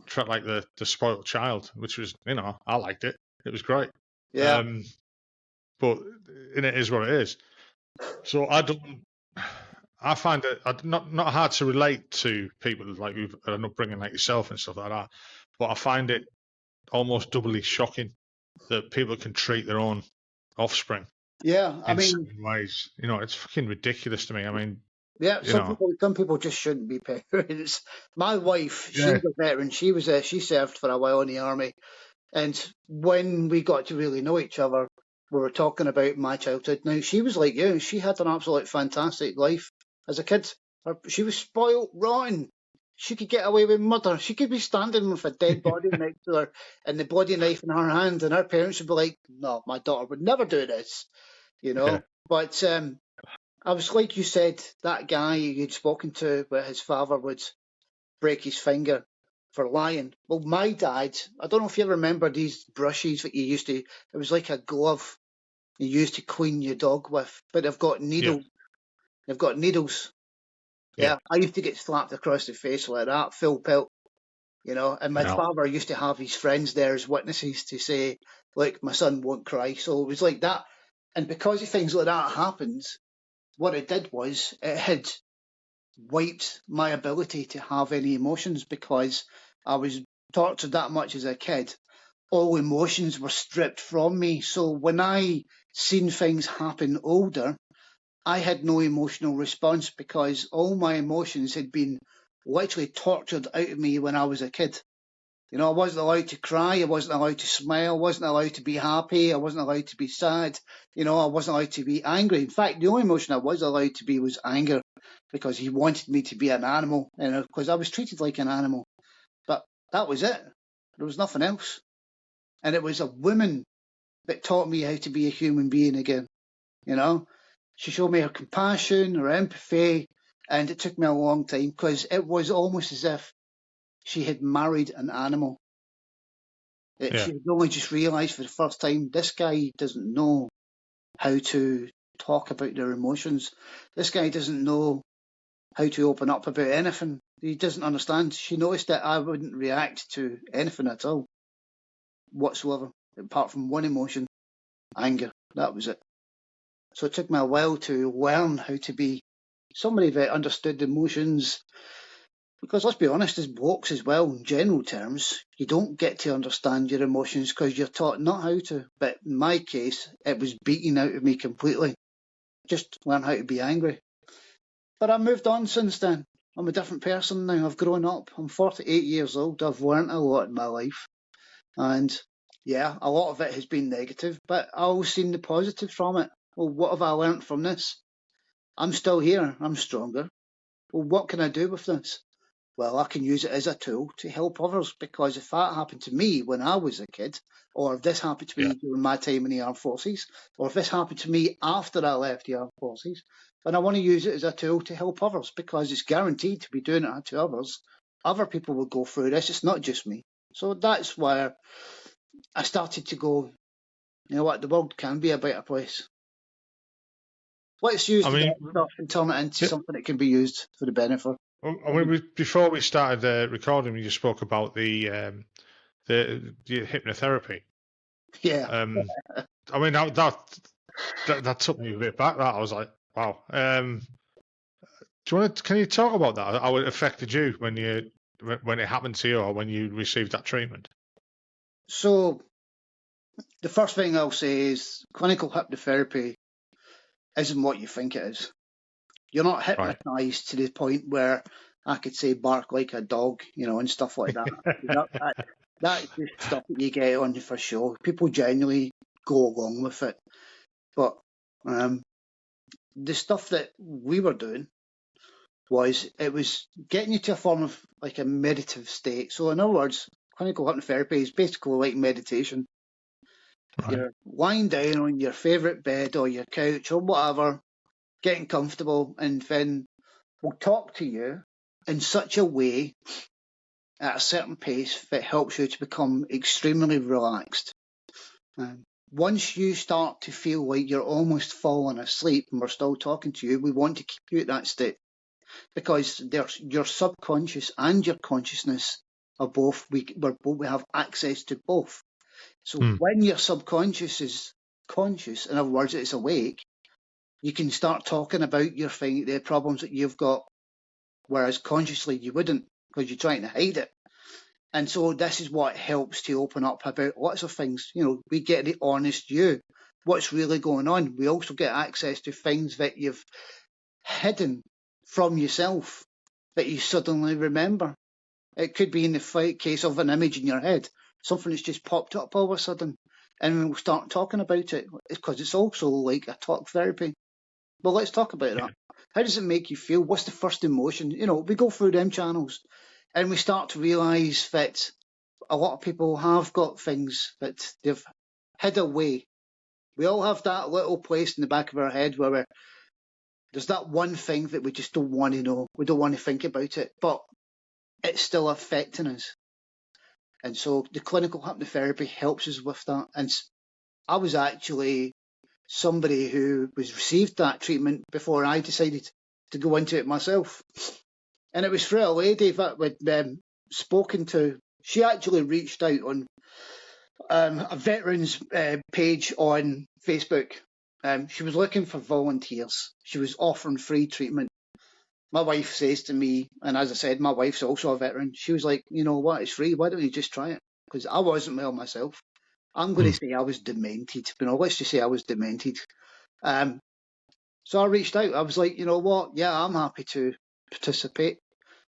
felt like the spoiled child, which was, I liked it. It was great. Yeah. But it is what it is. So I find it not hard to relate to people like who've an upbringing like yourself and stuff like that. But I find it almost doubly shocking that people can treat their own offspring. Yeah, I mean, certain ways. It's fucking ridiculous to me. I mean, yeah, some people just shouldn't be parents. My wife, she's a veteran. She served for a while in the army, and when we got to really know each other, we were talking about my childhood. Now, she was like you. She had an absolute fantastic life as a kid. She was spoilt rotten. She could get away with murder. She could be standing with a dead body next to her and the bloody knife in her hand, and her parents would be like, "No, my daughter would never do this," you know. Yeah. But I was, like you said, that guy you'd spoken to, where his father would break his finger for lying. Well, my dad, I don't know if you remember these brushes that you used to. It was like a glove you used to clean your dog with, but they've got needles. They've got needles. Yeah, I used to get slapped across the face like that, full pelt, you know. And my father used to have his friends there as witnesses to say, "Look, my son won't cry." So it was like that. And because of things like that happens, what it did was it had wiped my ability to have any emotions because I was tortured that much as a kid. All emotions were stripped from me. So when I seen things happen older, I had no emotional response because all my emotions had been literally tortured out of me when I was a kid. You know, I wasn't allowed to cry, I wasn't allowed to smile, I wasn't allowed to be happy, I wasn't allowed to be sad, you know, I wasn't allowed to be angry. In fact, the only emotion I was allowed to be was anger because he wanted me to be an animal, you know, because I was treated like an animal. But that was it. There was nothing else. And it was a woman that taught me how to be a human being again, you know. She showed me her compassion, her empathy, and it took me a long time because it was almost as if she had married an animal. She had only just realised for the first time, this guy doesn't know how to talk about their emotions. This guy doesn't know how to open up about anything. He doesn't understand. She noticed that I wouldn't react to anything at all, whatsoever, apart from one emotion, anger. That was it. So it took me a while to learn how to be somebody that understood emotions. Because let's be honest, as blokes as well, in general terms, you don't get to understand your emotions because you're taught not how to. But in my case, it was beaten out of me completely. Just learn how to be angry. But I've moved on since then. I'm a different person now. I've grown up. I'm 48 years old. I've learnt a lot in my life. And yeah, a lot of it has been negative, but I've always seen the positive from it. Well, what have I learnt from this? I'm still here. I'm stronger. Well, what can I do with this? Well, I can use it as a tool to help others because if that happened to me when I was a kid, or if this happened to me during my time in the armed forces, or if this happened to me after I left the armed forces, then I want to use it as a tool to help others because it's guaranteed to be doing it to others. Other people will go through this. It's not just me. So that's where I started to go, you know what, the world can be a better place. Let's use the bad stuff and turn it into something that can be used for the benefit. Before we started recording, you spoke about the hypnotherapy. Yeah. I mean that took me a bit back. That I was like, wow. Can you talk about that? How it affected you when it happened to you or when you received that treatment? So the first thing I'll say is clinical hypnotherapy isn't what you think it is. You're not hypnotised to the point where I could say bark like a dog, you know, and stuff like that. That's just stuff that you get on for show. People genuinely go along with it. But the stuff that we were doing it was getting you to a form of like a meditative state. So in other words, clinical hypnotherapy is basically like meditation. Right. You're lying down on your favourite bed or your couch or whatever, getting comfortable, and then we'll talk to you in such a way at a certain pace that helps you to become extremely relaxed. Once you start to feel like you're almost falling asleep and we're still talking to you, we want to keep you at that state because your subconscious and your consciousness are both, we have access to both. So when your subconscious is conscious, in other words, it's awake, you can start talking about the problems that you've got, whereas consciously you wouldn't because you're trying to hide it. And so this is what helps to open up about lots of things. You know, we get the honest you, what's really going on. We also get access to things that you've hidden from yourself that you suddenly remember. It could be in the case of an image in your head, something that's just popped up all of a sudden, and we'll start talking about it because it's also like a talk therapy. Well, let's talk about that. How does it make you feel? What's the first emotion? You know, we go through them channels and we start to realise that a lot of people have got things that they've hid away. We all have that little place in the back of our head where there's that one thing that we just don't want to know. We don't want to think about it, but it's still affecting us. And so the clinical hypnotherapy helps us with that. And I was actually somebody who was received that treatment before I decided to go into it myself. And it was through a lady that we'd spoken to. She actually reached out on a veterans page on Facebook. She was looking for volunteers. She was offering free treatment. My wife says to me, and as I said, my wife's also a veteran. She was like, you know what, it's free. Why don't you just try it? Because I wasn't well myself. I'm going to say I was demented. You know, let's just say I was demented. So I reached out. I was like, you know what? Yeah, I'm happy to participate.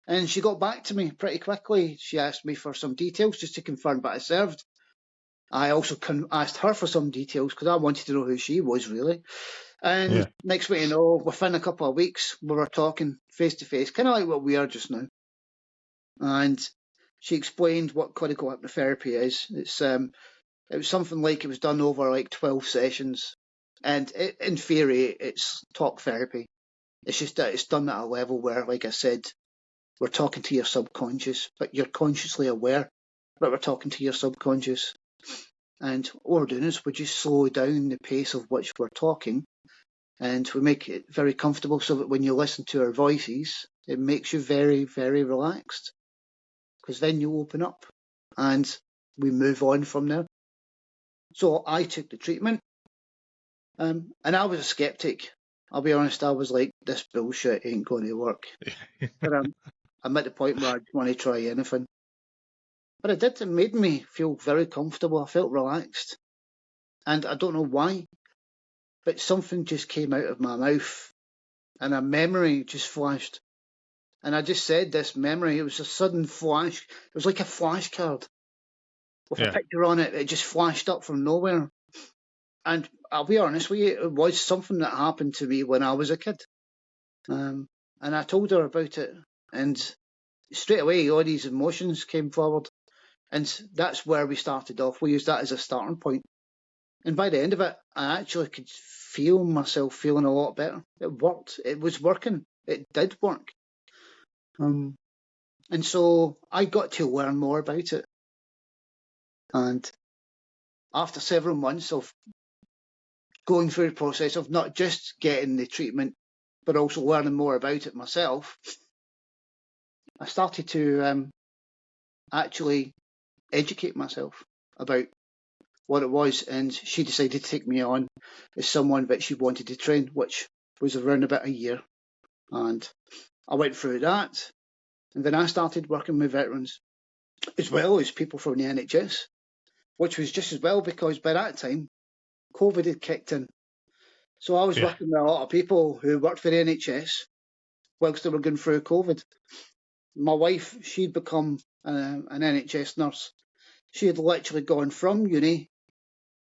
And she got back to me pretty quickly. She asked me for some details just to confirm that I served. I also asked her for some details because I wanted to know who she was, really. And next thing you know, within a couple of weeks, we were talking face to face, kind of like what we are just now. And she explained what clinical hypnotherapy is. It was something like it was done over like 12 sessions. And in theory, it's talk therapy. It's just that it's done at a level where, like I said, we're talking to your subconscious, but you're consciously aware that we're talking to your subconscious. And what we're doing is we just slow down the pace of which we're talking, and we make it very comfortable so that when you listen to our voices, it makes you very, very relaxed. Because then you open up and we move on from there. So I took the treatment, and I was a skeptic. I'll be honest, I was like, this bullshit ain't going to work. But I'm at the point where I just want to try anything. But it did. It made me feel very comfortable. I felt relaxed. And I don't know why, but something just came out of my mouth and a memory just flashed. And I just said this memory. It was a sudden flash. It was like a flashcard with a picture on it. It just flashed up from nowhere. And I'll be honest with you, it was something that happened to me when I was a kid. And I told her about it. And straight away, all these emotions came forward. And that's where we started off. We used that as a starting point. And by the end of it, I actually could feel myself feeling a lot better. It worked. It was working. It did work. And so I got to learn more about it. And after several months of going through the process of not just getting the treatment, but also learning more about it myself, I started to actually educate myself about what it was, and she decided to take me on as someone that she wanted to train, which was around about a year. And I went through that, and then I started working with veterans, as well as people from the NHS, which was just as well because by that time, COVID had kicked in. So I was working with a lot of people who worked for the NHS whilst they were going through COVID. My wife, she'd become an NHS nurse. She had literally gone from uni.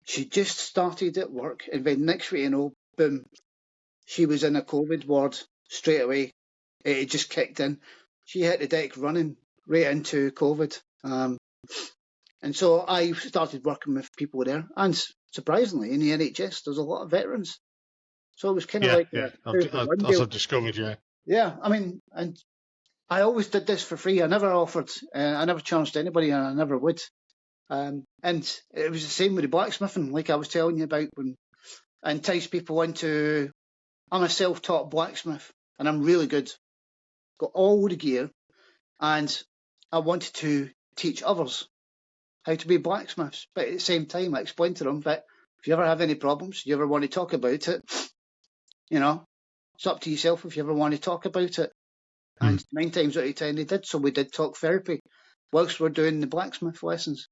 She just started at work, and then next week, you know, boom, she was in a COVID ward straight away. It just kicked in. She hit the deck running right into COVID. And so I started working with people there. And surprisingly, in the NHS, there's a lot of veterans. So it was kind of like as I've discovered, Yeah, I mean, and I always did this for free. I never offered, I never charged anybody, and I never would. And it was the same with the blacksmithing, like I was telling you about, when I entice people into. I'm a self-taught blacksmith, and I'm really good. Got all the gear, and I wanted to teach others how to be blacksmiths. But at the same time, I explained to them that if you ever have any problems, you ever want to talk about it, you know, it's up to yourself if you ever want to talk about it. And 9 times out of 10 they did, so we did talk therapy whilst we're doing the blacksmith lessons.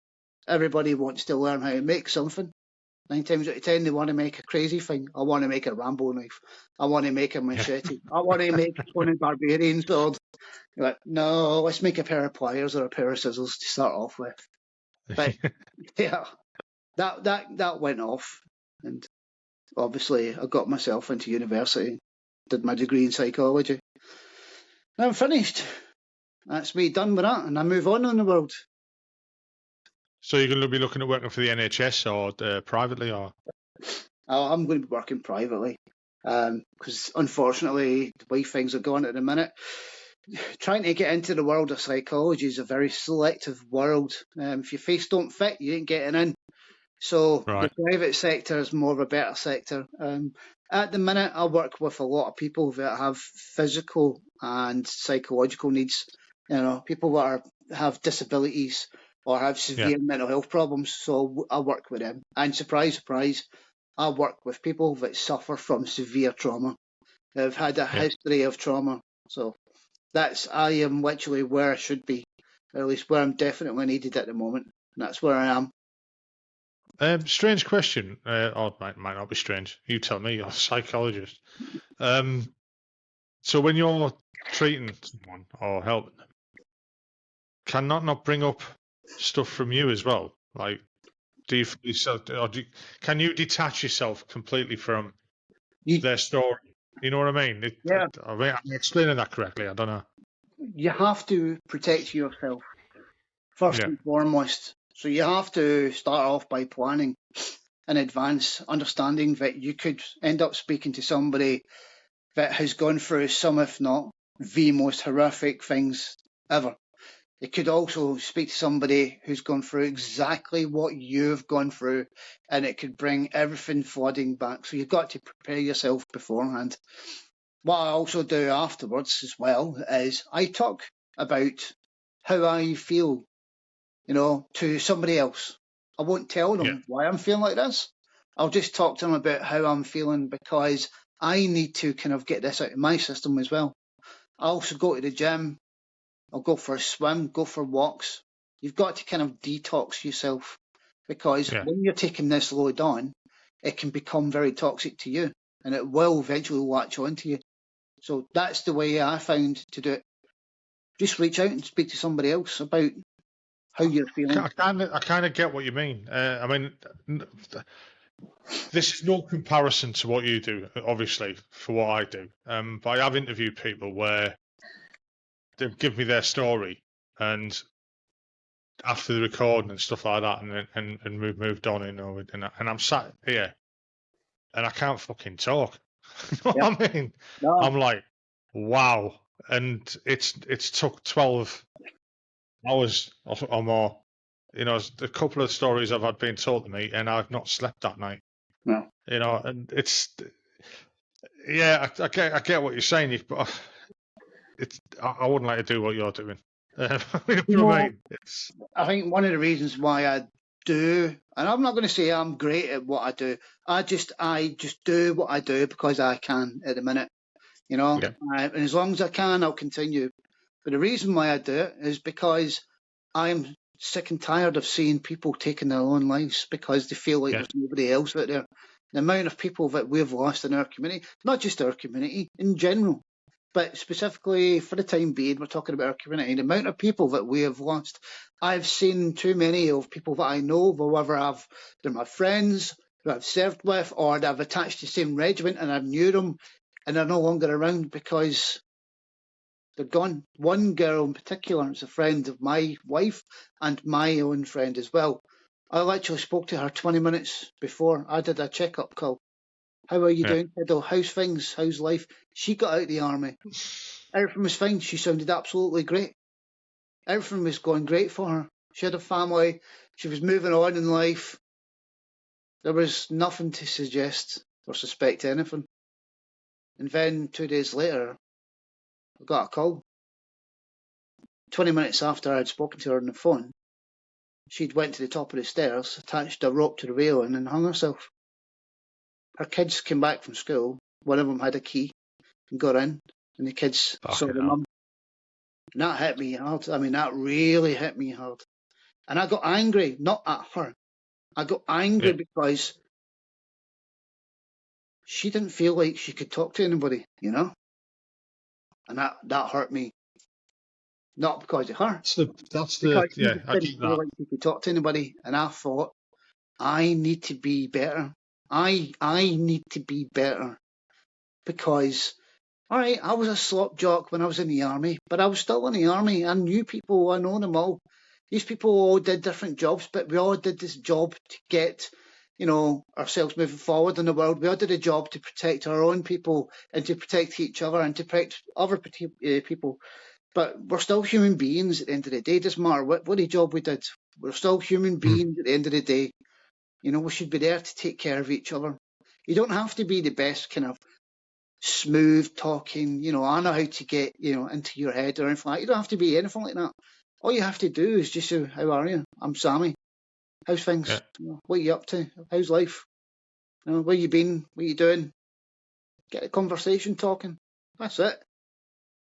Everybody wants to learn how to make something. 9 times out of 10 they want to make a crazy thing. I want to make a Rambo knife. I want to make a machete. I want to make a Conan Barbarian sword. You're like, no, let's make a pair of pliers or a pair of scissors to start off with. But yeah, that went off, and obviously I got myself into university. did my degree in psychology. I'm finished. That's me done with that, and I move on in the world. So you're going to be looking at working for the NHS or privately, or? I'm going to be working privately because unfortunately the way things are going at the minute, trying to get into the world of psychology is a very selective world. If your face don't fit, you ain't getting in. So Right. the private sector is more of a better sector. At the minute, I work with a lot of people that have physical and psychological needs. You know, people that have disabilities or have severe mental health problems. So I work with them. And surprise, surprise, I work with people that suffer from severe trauma. They've had a history of trauma. So I am literally where I should be, or at least where I'm definitely needed at the moment. And that's where I am. Strange question, or might not be strange. You tell me, you're a psychologist. So when you're treating someone or helping them, can that not bring up stuff from you as well? Like, do you feel yourself, or can you detach yourself completely from their story? You know what I mean? I mean, I'm explaining that correctly. I don't know. You have to protect yourself first and foremost. So you have to start off by planning in advance, understanding that you could end up speaking to somebody that has gone through some, if not the most horrific things ever. You could also speak to somebody who's gone through exactly what you've gone through, and it could bring everything flooding back. So you've got to prepare yourself beforehand. What I also do afterwards as well is I talk about how I feel, to somebody else. I won't tell them why I'm feeling like this. I'll just talk to them about how I'm feeling because I need to kind of get this out of my system as well. I also go to the gym. I'll go for a swim, go for walks. You've got to kind of detox yourself because when you're taking this load on, it can become very toxic to you and it will eventually latch onto you. So that's the way I found to do it. Just reach out and speak to somebody else about how you're feeling. I kind of get what you mean. I mean, this is no comparison to what you do, obviously, for what I do. But I have interviewed people where they've given me their story, and after the recording and stuff like that, and we've moved on, and I'm sat here, and I can't fucking talk. You know what I mean? No. I'm like, wow, and it's took 12 hours or more. A couple of stories I've had being told to me, and I've not slept that night. No. And it's, I get what you're saying, but I wouldn't like to do what you're doing. I think one of the reasons why I do, and I'm not going to say I'm great at what I do. I just do what I do because I can at the minute, and as long as I can, I'll continue. But the reason why I do it is because I'm sick and tired of seeing people taking their own lives because they feel like there's nobody else out there. The amount of people that we've lost in our community, not just our community, in general, but specifically for the time being, we're talking about our community, the amount of people that we have lost. I've seen too many of people that I know, whether they're my friends, who I've served with, or they've attached to the same regiment and I knew them, and they're no longer around because they're gone. One girl in particular is a friend of my wife and my own friend as well. I actually spoke to her 20 minutes before I did a checkup call. How are you doing, kiddo? How's things? How's life? She got out of the army. Everything was fine. She sounded absolutely great. Everything was going great for her. She had a family. She was moving on in life. There was nothing to suggest or suspect anything. And then 2 days later, I got a call. 20 minutes after I had spoken to her on the phone, she'd went to the top of the stairs, attached a rope to the railing and hung herself. Her kids came back from school. One of them had a key and got in, and the kids saw the mum. And that hit me hard. I mean, that really hit me hard. And I got angry, not at her. I got angry because she didn't feel like she could talk to anybody, And that hurt me. Not because of her. Because she didn't feel like she could talk to anybody. And I thought, I need to be better. I need to be better because All right, I was a slop jock when I was in the army, but I was still in the army. I knew people, I know them all. These people all did different jobs, but we all did this job to get, ourselves moving forward in the world. We all did a job to protect our own people and to protect each other and to protect other people. But we're still human beings at the end of the day. It doesn't matter what bloody job we did. We're still human beings at the end of the day. We should be there to take care of each other. You don't have to be the best kind of smooth talking, I know how to get, into your head or anything like that. You don't have to be anything like that. All you have to do is just say, how are you? I'm Sammy. How's things? What are you up to? How's life? Where you been? What you doing? Get a conversation talking. That's it.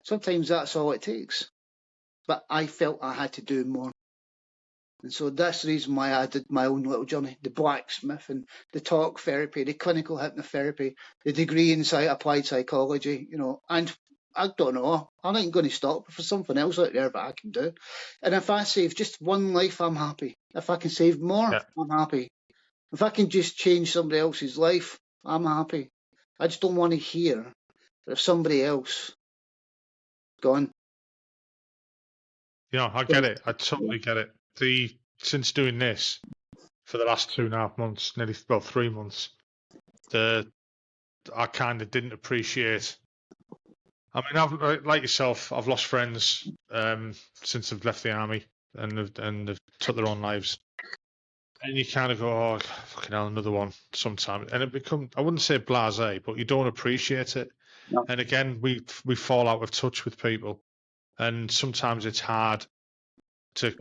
Sometimes that's all it takes. But I felt I had to do more. And so that's the reason why I did my own little journey, the blacksmith and the talk therapy, the clinical hypnotherapy, the degree in applied psychology, and I don't know, I'm not going to stop for something else out there that I can do. And if I save just one life, I'm happy. If I can save more, I'm happy. If I can just change somebody else's life, I'm happy. I just don't want to hear that if somebody else gone. I get it. I totally get it. Since doing this for the last 2.5 months, nearly 3 months, I kind of didn't appreciate. I mean, like yourself, I've lost friends since I've left the army and they've took their own lives. And you kind of go, oh, fucking hell, another one sometime. And I wouldn't say blasé, but you don't appreciate it. No. And again, we fall out of touch with people. And sometimes it's hard to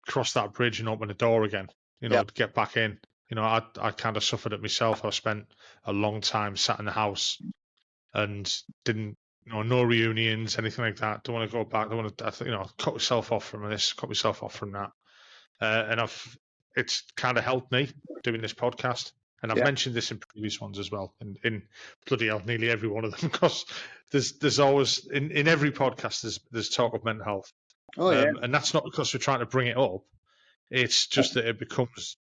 cross that bridge and open the door again, to get back in. I kind of suffered it myself. I spent a long time sat in the house and didn't, no reunions, anything like that. Don't want to go back. Don't want to, cut myself off from this, cut myself off from that. And it's kind of helped me doing this podcast. And I've mentioned this in previous ones as well, in bloody hell, nearly every one of them, because there's always in every podcast there's talk of mental health. Oh yeah. And that's not because we're trying to bring it up. It's just that it comes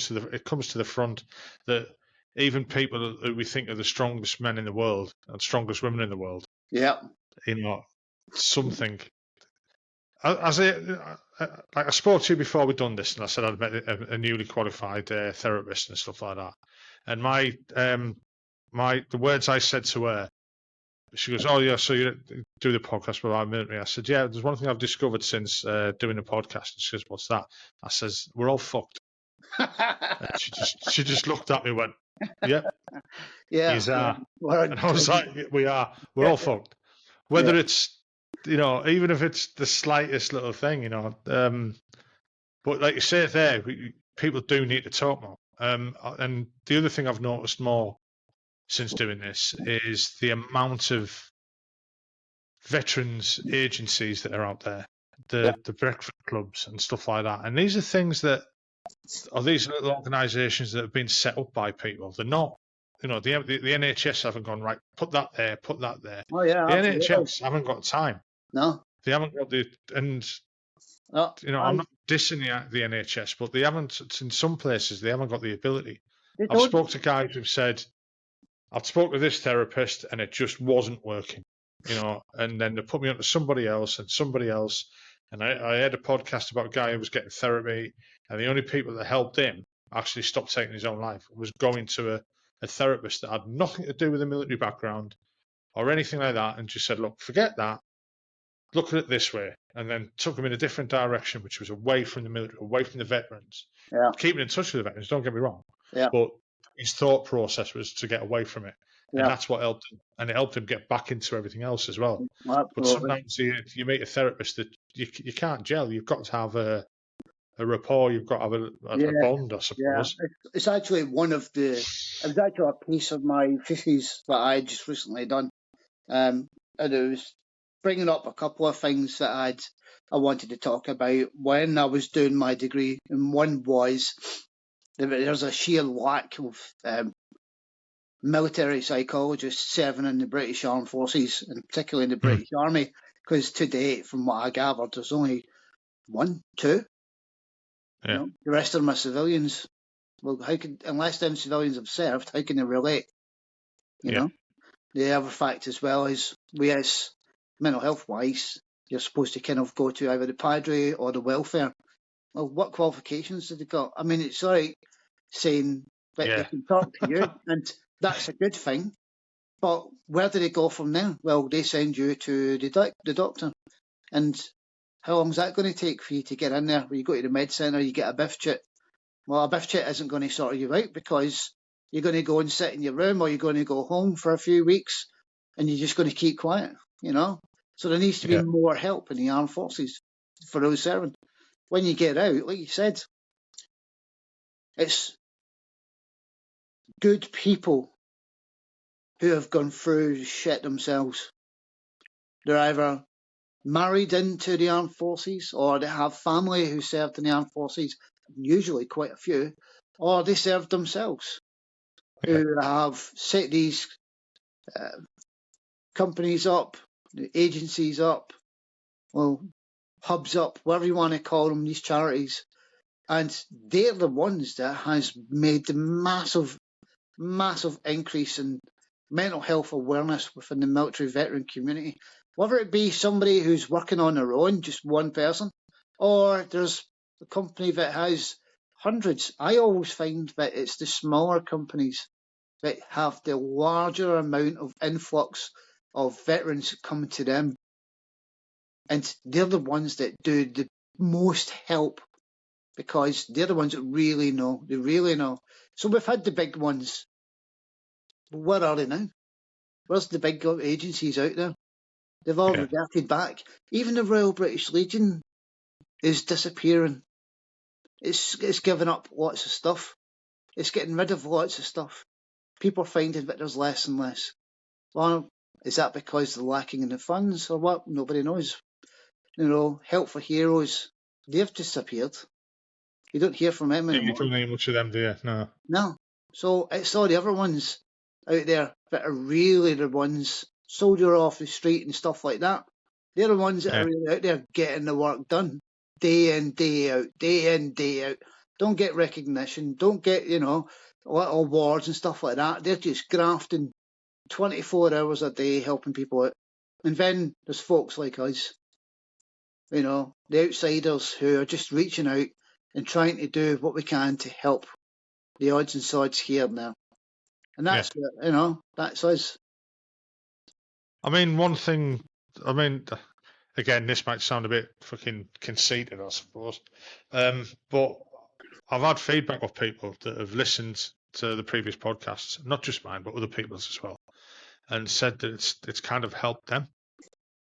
to the front that even people who we think are the strongest men in the world and strongest women in the world, something. I spoke to you before we'd done this, and I said I'd met a newly qualified therapist and stuff like that. And the words I said to her, she goes, "Oh yeah, so you do the podcast with our military?" I said, "Yeah, there's one thing I've discovered since doing the podcast." And she goes, "What's that?" I says, "We're all fucked." And she just looked at me and went, "Yep, yeah, you are." And I was like, "We are. We're all fucked." Whether it's even if it's the slightest little thing, but like you say there, people do need to talk more. And the other thing I've noticed more since doing this is the amount of veterans agencies that are out there, the breakfast clubs and stuff like that. And these are things that are these little organisations that have been set up by people. They're not, the NHS haven't gone, right, put that there, put that there. Oh yeah, the absolutely. NHS haven't got time. No. They haven't got I'm not dissing the NHS, but they haven't, in some places, they haven't got the ability. I've spoke to guys who've said, I've spoke to this therapist and it just wasn't working, and then they put me onto somebody else. And I had a podcast about a guy who was getting therapy, and the only people that helped him actually stop taking his own life was going to a therapist that had nothing to do with a military background or anything like that, and just said, look, forget that, look at it this way, and then took him in a different direction, which was away from the military, away from the veterans. Keeping in touch with the veterans, don't get me wrong, but his thought process was to get away from it. And that's what helped him. And it helped him get back into everything else as well. Absolutely. But sometimes you meet a therapist that you can't gel. You've got to have a rapport. You've got to have a bond, I suppose. Yeah. It's actually it was actually a piece of my thesis that I just recently done. And it was bringing up a couple of things that I wanted to talk about when I was doing my degree. And one was there's a sheer lack of military psychologists serving in the British Armed Forces, and particularly in the British Army, because to date, from what I gathered, there's only 1, 2. The rest of them are civilians. Well, unless them civilians have served, how can they relate? the other fact as well is, we as mental health wise, you're supposed to kind of go to either the padre or the welfare. Well, what qualifications have they got? I mean, it's all right saying that they can talk to you, and that's a good thing. But where do they go from there? Well, they send you to the doctor. And how long is that going to take for you to get in there? When you go to the med centre, you get a biff chit. Well, a biff chit isn't going to sort you out, because you're going to go and sit in your room, or you're going to go home for a few weeks, and you're just going to keep quiet, you know? So there needs to be more help in the armed forces for those serving. When you get out, like you said, it's good people who have gone through shit themselves. They're either married into the armed forces, or they have family who served in the armed forces, usually quite a few, or they served themselves, who have set these companies up, agencies up, well, hubs up, whatever you want to call them, these charities. And they're the ones that has made the massive increase in mental health awareness within the military veteran community. Whether it be somebody who's working on their own, just one person, or there's a company that has hundreds. I always find that it's the smaller companies that have the larger amount of influx of veterans coming to them. And they're the ones that do the most help, because they're the ones that really know. They really know. So we've had the big ones. Where are they now? Where's the big agencies out there? They've all reverted back. Even the Royal British Legion is disappearing. It's giving up lots of stuff. It's getting rid of lots of stuff. People are finding that there's less and less. Well, is that because they're lacking in the funds, or what? Nobody knows. You know, Help for Heroes, they've disappeared. You don't hear from them anymore. You don't hear much of them, do you? No. No. So it's all the other ones out there that are really the ones, soldier off the street and stuff like that. They're the ones that are really out there getting the work done, day in, day out, day in, day out. Don't get recognition, don't get, little awards and stuff like that. They're just grafting 24 hours a day, helping people out. And then there's folks like us, the outsiders, who are just reaching out and trying to do what we can to help the odds and sods here and there. And that's, that's us. I mean, again, this might sound a bit fucking conceited, I suppose. But I've had feedback of people that have listened to the previous podcasts, not just mine, but other people's as well, and said that it's kind of helped them.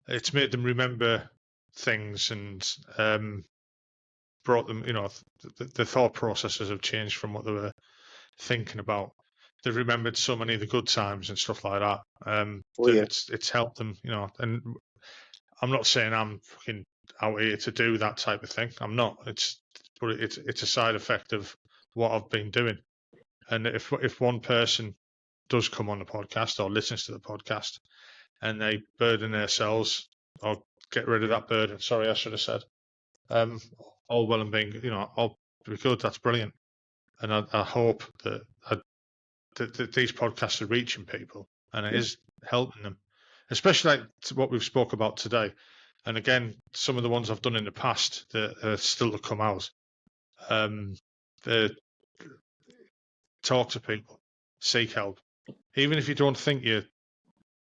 It's made them remember things, and brought them, the thought processes have changed from what they were thinking about. They've remembered so many of the good times and stuff like that. It's helped them, and I'm not saying I'm fucking out here to do that type of thing. I'm not. It's a side effect of what I've been doing. And if one person does come on the podcast or listens to the podcast and they burden themselves or get rid of that burden, sorry, I should have said, all well and being, all be good. That's brilliant. And I hope that these podcasts are reaching people, and it is helping them, especially like what we've spoke about today. And again, some of the ones I've done in the past that are still to come out. Talk to people, seek help, even if you don't think you're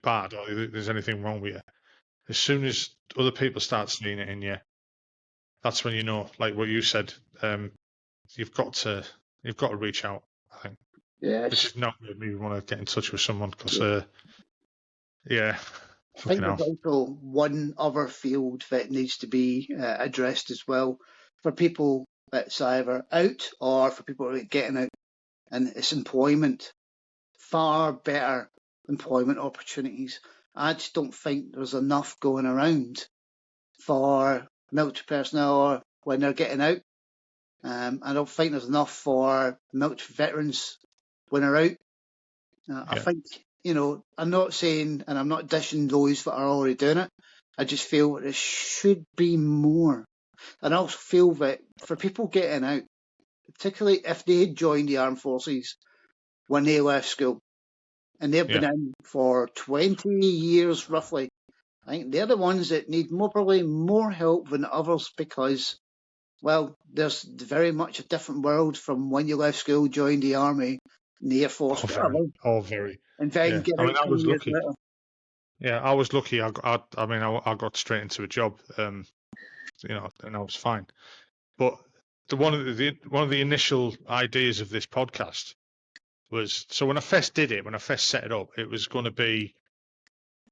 bad or there's anything wrong with you. As soon as other people start seeing it in you, that's when you know, like what you said. You've got to reach out. I think. Yeah. This is not made me want to get in touch with someone because, I think hell. there's also one other field that needs to be addressed as well for people that's either out or for people that are getting out, and it's employment. Far better employment opportunities. I just don't think there's enough going around for military personnel when they're getting out. I don't think there's enough for military veterans when they're out. I think, I'm not saying, and I'm not dishing those that are already doing it. I just feel there should be more. And I also feel that for people getting out, particularly if they joined the armed forces when they left school, and they've been in for 20 years roughly. I think they're the ones that need probably more help than others because, well, there's very much a different world from when you left school, joined the army, the Air Force, whatever, very. and then Yeah. get I mean, out I 2 was years lucky. later. Yeah, I was lucky. I got straight into a job, and I was fine. But one of the initial ideas of this podcast was, so when I first did it, when I first set it up, it was going to be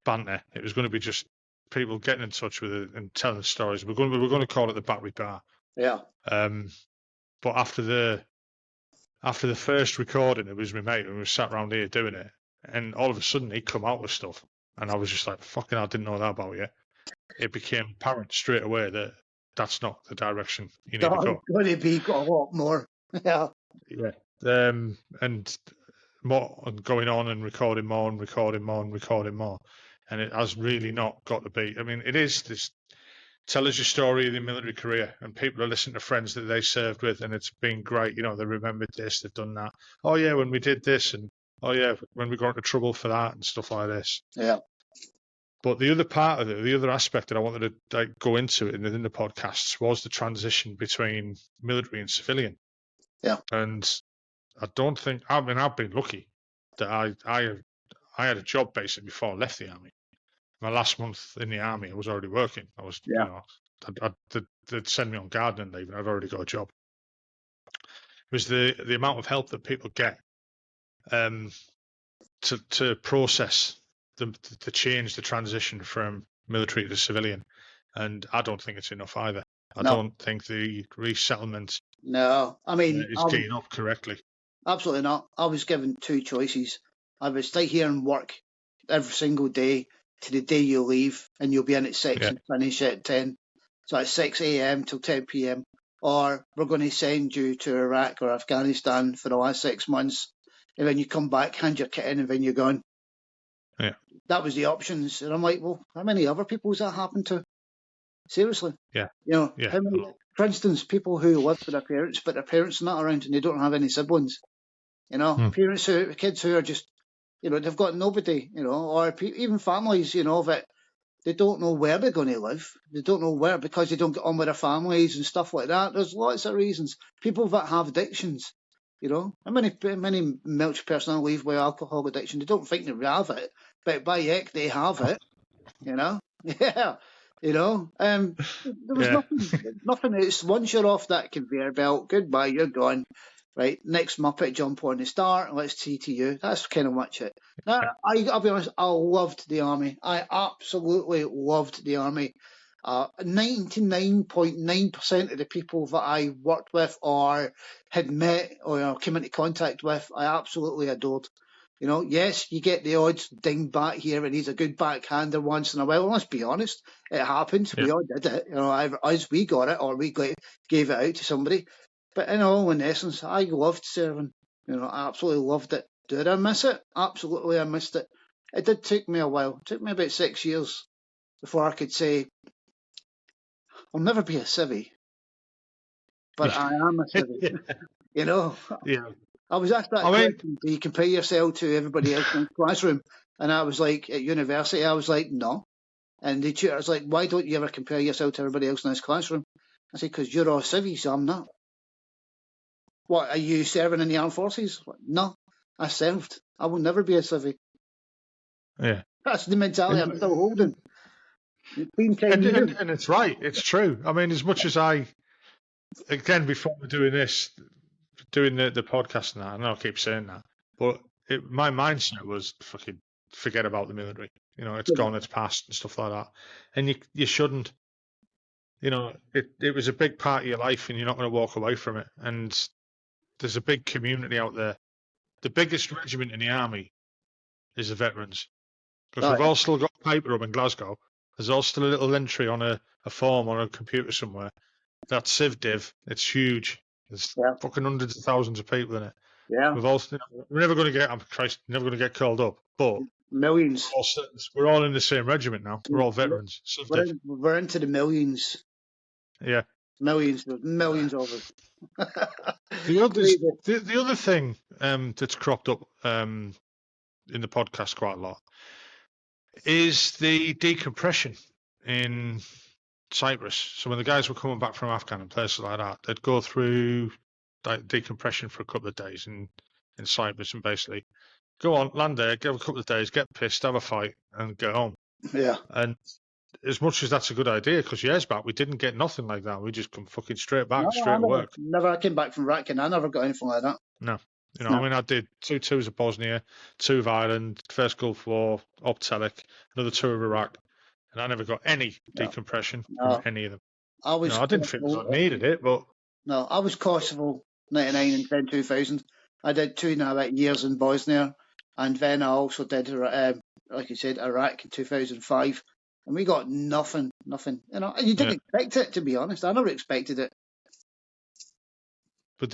banter. It was going to be just people getting in touch with it and telling stories. We were going to call it the Battery Bar. Yeah. But after the first recording, it was my mate, and we sat around here doing it, and all of a sudden he'd come out with stuff, and I was just like, "Fucking, I didn't know that about you." It became apparent straight away that that's not the direction you need to There's go. going to be a lot more. Yeah. Yeah. And more and going on and recording more and recording more and recording more, and it has really not got to be. I mean, it is this. Tell us your story of your military career, and people are listening to friends that they served with, and it's been great. They remembered this, they've done that. Oh yeah, when we did this, and oh yeah, when we got into trouble for that, and stuff like this. Yeah. But the other part of it, the other aspect that I wanted to go into it within the podcasts was the transition between military and civilian. Yeah. And I don't think, I've been lucky that I had a job basically before I left the army. My last month in the army, I was already working. I was, they'd send me on gardening leave, and I'd already got a job. It was the amount of help that people get to process the change, the transition from military to civilian, and I don't think it's enough either. I don't think the resettlement is getting up correctly. Absolutely not. I was given two choices. I would stay here and work every single day to the day you leave, and you'll be in at 6 and finish at 10. So it's 6 a.m. till 10 p.m. Or we're going to send you to Iraq or Afghanistan for the last 6 months, and then you come back, hand your kit in, and then you're gone. Yeah. That was the options. And I'm like, well, how many other people has that happened to? Seriously. Yeah. How many, for instance, people who live with their parents, but their parents are not around and they don't have any siblings. Kids who are just, they've got nobody, or even families, that they don't know where they're going to live. They don't know where because they don't get on with their families and stuff like that. There's lots of reasons. People that have addictions, how many military personnel leave with alcohol addiction? They don't think they have it, but by heck, they have it, Yeah. There was nothing. It's once you're off that conveyor belt, goodbye, you're gone. Right, next Muppet jump on the start. Let's see to you. That's kind of much it. I'll be honest. I loved the army. I absolutely loved the army. 99.9% of the people that I worked with or had met or came into contact with, I absolutely adored. Yes, you get the odds dingbat here, and he's a good backhander once in a while. Let's be honest, it happens. Yeah. We all did it. Either us, we got it, or we gave it out to somebody. But in essence, I loved serving. I absolutely loved it. Did I miss it? Absolutely, I missed it. It did take me a while. It took me about 6 years before I could say, I'll never be a civvy, but I am a civvy. Yeah. I was asked that question, do you compare yourself to everybody else in the classroom? And I was like, at university, I was like, no. And the tutor was like, why don't you ever compare yourself to everybody else in this classroom? I said, because you're all civvies, I'm not. What, are you serving in the armed forces? No, I served. I will never be a civvy. Yeah. That's the mentality I'm still holding. And it's right. It's true. I mean, as much as again, before we're doing this, doing the podcast and that, I know I keep saying that, but my mindset was fucking forget about the military. It's gone, it's past and stuff like that. And you shouldn't. It was a big part of your life, and you're not going to walk away from it. And there's a big community out there. The biggest regiment in the army is the veterans. Because we've all still got paper up in Glasgow. There's all still a little entry on a form on a computer somewhere. That Civ Div, it's huge. There's fucking hundreds of thousands of people in it. Yeah. We're never going to get, never going to get called up. But millions. We're all in the same regiment now. We're all veterans. We're into the millions. Yeah. Millions of us. The other thing that's cropped up in the podcast quite a lot, is the decompression in Cyprus. So when the guys were coming back from Afghan and places like that, they'd go through like decompression for a couple of days in Cyprus and basically go on, land there, give a couple of days, get pissed, have a fight, and get home. Yeah. And as much as that's a good idea, because years back we didn't get nothing like that. We just come fucking straight back, straight to work. I came back from Ratkin. I never got anything like that. No. You know, I mean, I did 2 tours of Bosnia, 2 of Ireland, first Gulf War, Optelic, another tour of Iraq, and I never got any decompression from any of them. I didn't think I needed it, but... No, I was Kosovo 99 and then 2000. I did 2.5 years in Bosnia, and then I also did, like you said, Iraq in 2005, and we got nothing. You know, and you didn't expect it, to be honest. I never expected it. But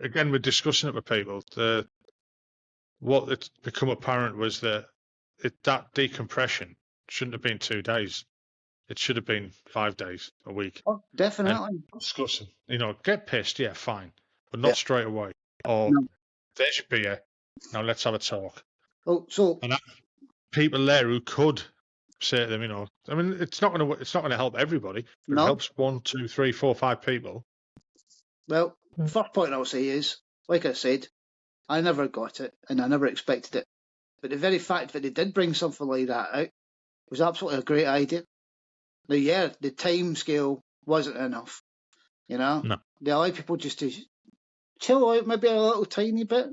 again, we're discussing it with people. What it's become apparent was that that decompression shouldn't have been 2 days. It should have been 5 days, a week. Oh, definitely. And discussing, you know, get pissed, yeah, fine, but not straight away. Or there's your beer. Now let's have a talk. Oh, so and people there who could say to them, you know, I mean, it's not going to help everybody. But it helps 1, 2, 3, 4, 5 people. Well, first point I'll say is, like I said, I never got it and I never expected it. But the very fact that they did bring something like that out was absolutely a great idea. Now, yeah, the time scale wasn't enough. You know, they allowed people just to chill out maybe a little tiny bit.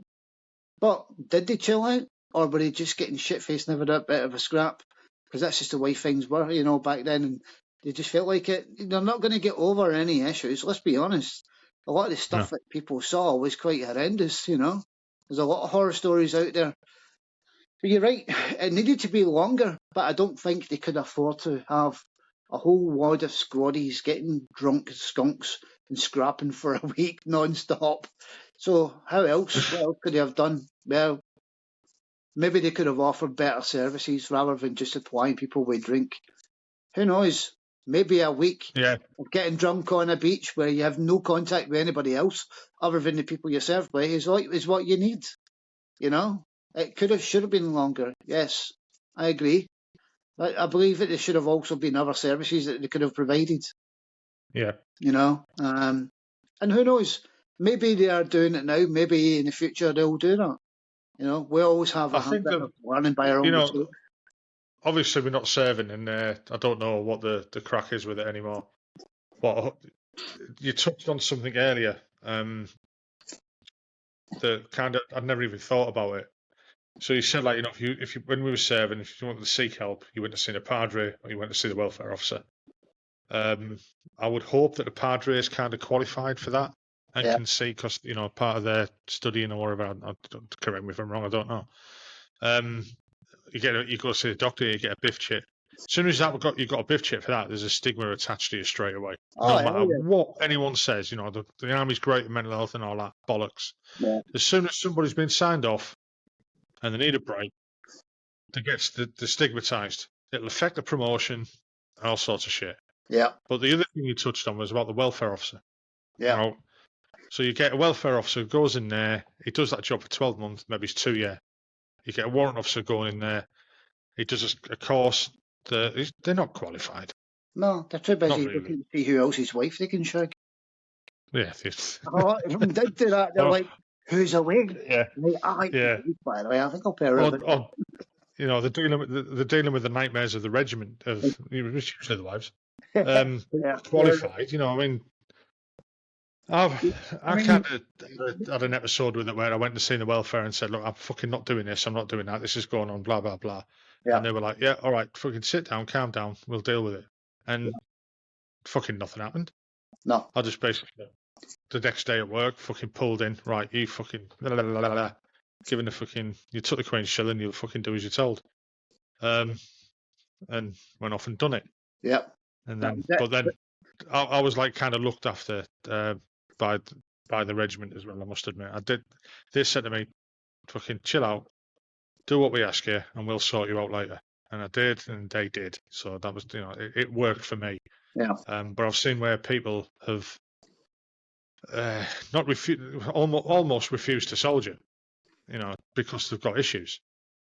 But did they chill out, or were they just getting shit faced and having a bit of a scrap? Because that's just the way things were, you know, back then, and they just felt like it. They're not going to get over any issues. Let's be honest. A lot of the stuff that people saw was quite horrendous. You know, there's a lot of horror stories out there. But you're right, it needed to be longer, but I don't think they could afford to have a whole wad of squaddies getting drunk as skunks and scrapping for a week non-stop. So what else could they have done? Well, maybe they could have offered better services rather than just supplying people with drink. Who knows? Maybe a week of getting drunk on a beach where you have no contact with anybody else other than the people you're served by is what you need. You know? It should have been longer. Yes, I agree. I believe that there should have also been other services that they could have provided. Yeah. You know? And who knows? Maybe they are doing it now. Maybe in the future they'll do that. You know, we always have a habit of learning by our own mistakes. Obviously, we're not serving, and I don't know what the crack is with it anymore. But you touched on something earlier that kind of I'd never even thought about it. So you said, like, you know, if you when we were serving, if you wanted to seek help, you went to see the padre or you went to see the welfare officer. I would hope that the padre is kind of qualified for that and can see, because, you know, part of their studying or whatever. Don't correct me if I'm wrong. I don't know. You go see the doctor, you get a biff chit. As soon as you got a biff chit for that, there's a stigma attached to you straight away. No matter what anyone says, you know, the army's great at mental health and all that bollocks. Yeah. As soon as somebody's been signed off and they need a break, they get stigmatised. It'll affect the promotion and all sorts of shit. Yeah. But the other thing you touched on was about the welfare officer. Yeah. You know, so you get a welfare officer who goes in there, he does that job for 12 months, maybe it's 2 years. You get a warrant officer going in there, he does a course. They're not qualified. No, they're too busy looking to see who else's wife they can shag. Yeah. A lot of them did do that. They're like, who's away? Yeah. Like, by the way, I think I'll pay a bit. You know, they're dealing with the nightmares of the regiment, of usually the wives. Qualified, you know, I mean, I kind of had an episode with it where I went to see the welfare and said, look, I'm fucking not doing this, I'm not doing that, this is going on, blah, blah, blah. Yeah. And they were like, yeah, all right, fucking sit down, calm down, we'll deal with it. And fucking nothing happened. No. I just basically, the next day at work, fucking pulled in, right, you fucking, blah, blah, blah, blah, given the fucking, you took the Queen's shilling, you'll fucking do as you're told. And went off and done it. Yeah. And then, but then I was like kind of looked after by the regiment as well, I must admit. They said to me, fucking chill out, do what we ask you, and we'll sort you out later. And I did, and they did. So that was, you know, it worked for me. Yeah. But I've seen where people have almost refused to soldier. because they've got issues,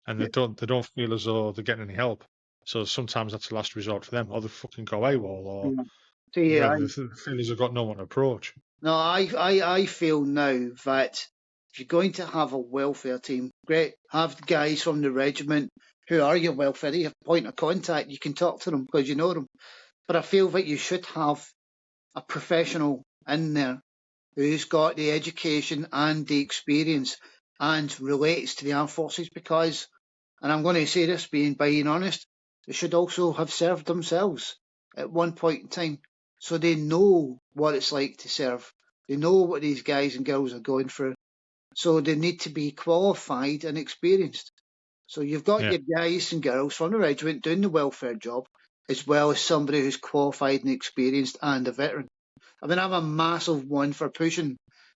and they don't feel as though they're getting any help. So sometimes that's the last resort for them, or they fucking go AWOL, or See, whatever. They feel as they've got no one to approach. no, I feel now that if you're going to have a welfare team, great, have the guys from the regiment who are your welfare, you have a point of contact, you can talk to them because you know them. But I feel that you should have a professional in there who's got the education and the experience and relates to the armed forces because, and I'm going to say this being honest, they should also have served themselves at one point in time. So they know what it's like to serve. They know what these guys and girls are going through. So they need to be qualified and experienced. So you've got Yeah. your guys and girls from the regiment doing the welfare job, as well as somebody who's qualified and experienced and a veteran. I mean, I'm a massive one for pushing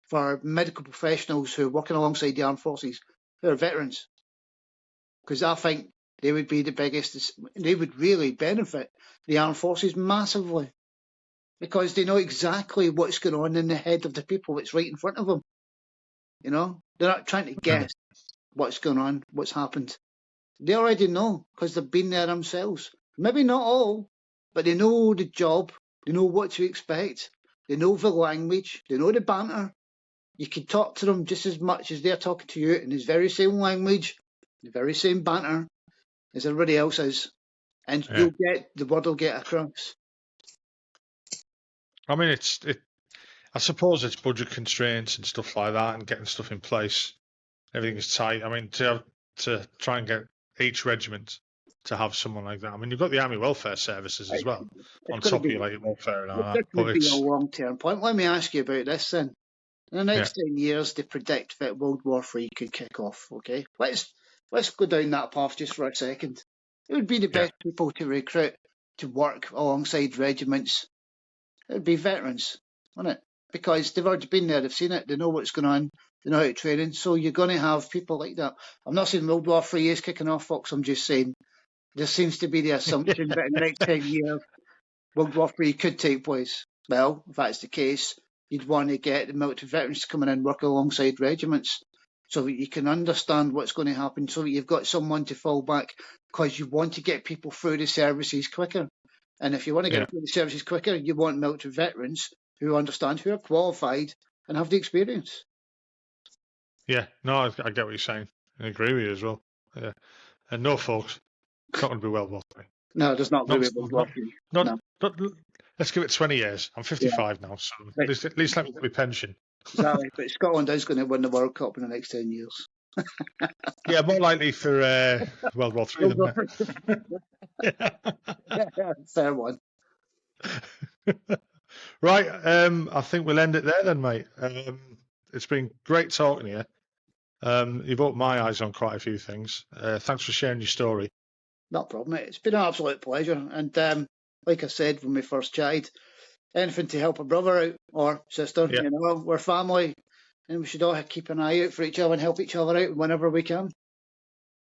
for medical professionals who are working alongside the armed forces who are veterans, because I think they would be the biggest. They would really benefit the armed forces massively because they know exactly what's going on in the head of the people that's right in front of them. You know, they're not trying to guess what's going on, what's happened. They already know because they've been there themselves. Maybe not all, but they know the job. They know what to expect. They know the language. They know the banter. You can talk to them just as much as they're talking to you in the very same language, the very same banter as everybody else is. And Yeah. the word will get across. I mean, I suppose it's budget constraints and stuff like that, and getting stuff in place. Everything is tight. I mean, to try and get each regiment to have someone like that. I mean, you've got the Army Welfare Services as well, on top of your like welfare and all that. This But would be a it's long-term point. Let me ask you about this then. In the next 10 years, they predict that World War III could kick off. Okay, let's go down that path just for a second. It would be the best people to recruit to work alongside regiments. It would be veterans, wouldn't it? Because they've already been there, they've seen it, they know what's going on, they know how to train. So you're going to have people like that. I'm not saying World War III is kicking off, folks. I'm just saying there seems to be the assumption that in the next 10 years, World War III could take place. Well, if that's the case, you'd want to get the military veterans to come in and work alongside regiments so that you can understand what's going to happen, so that you've got someone to fall back, because you want to get people through the services quicker. And if you want to get them through the services quicker, you want military veterans who understand, who are qualified and have the experience. Yeah, no, I get what you're saying. I agree with you as well. Yeah, and no, folks, it's not going to be World War III. No, there's not going to be World War III. Not, let's give it 20 years. I'm 55 now, so at least let me get my pension. Exactly, but Scotland is going to win the World Cup in the next 10 years. Yeah, more likely for World War III than that. Fair one. Right, I think we'll end it there then, mate. It's been great talking to you. You've opened my eyes on quite a few things. Thanks for sharing your story. No problem, mate. It's been an absolute pleasure. And like I said when we first chatted, anything to help a brother out or sister, you know, we're family, and we should all keep an eye out for each other and help each other out whenever we can.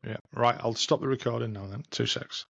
Yeah, right. I'll stop the recording now then. 2 secs.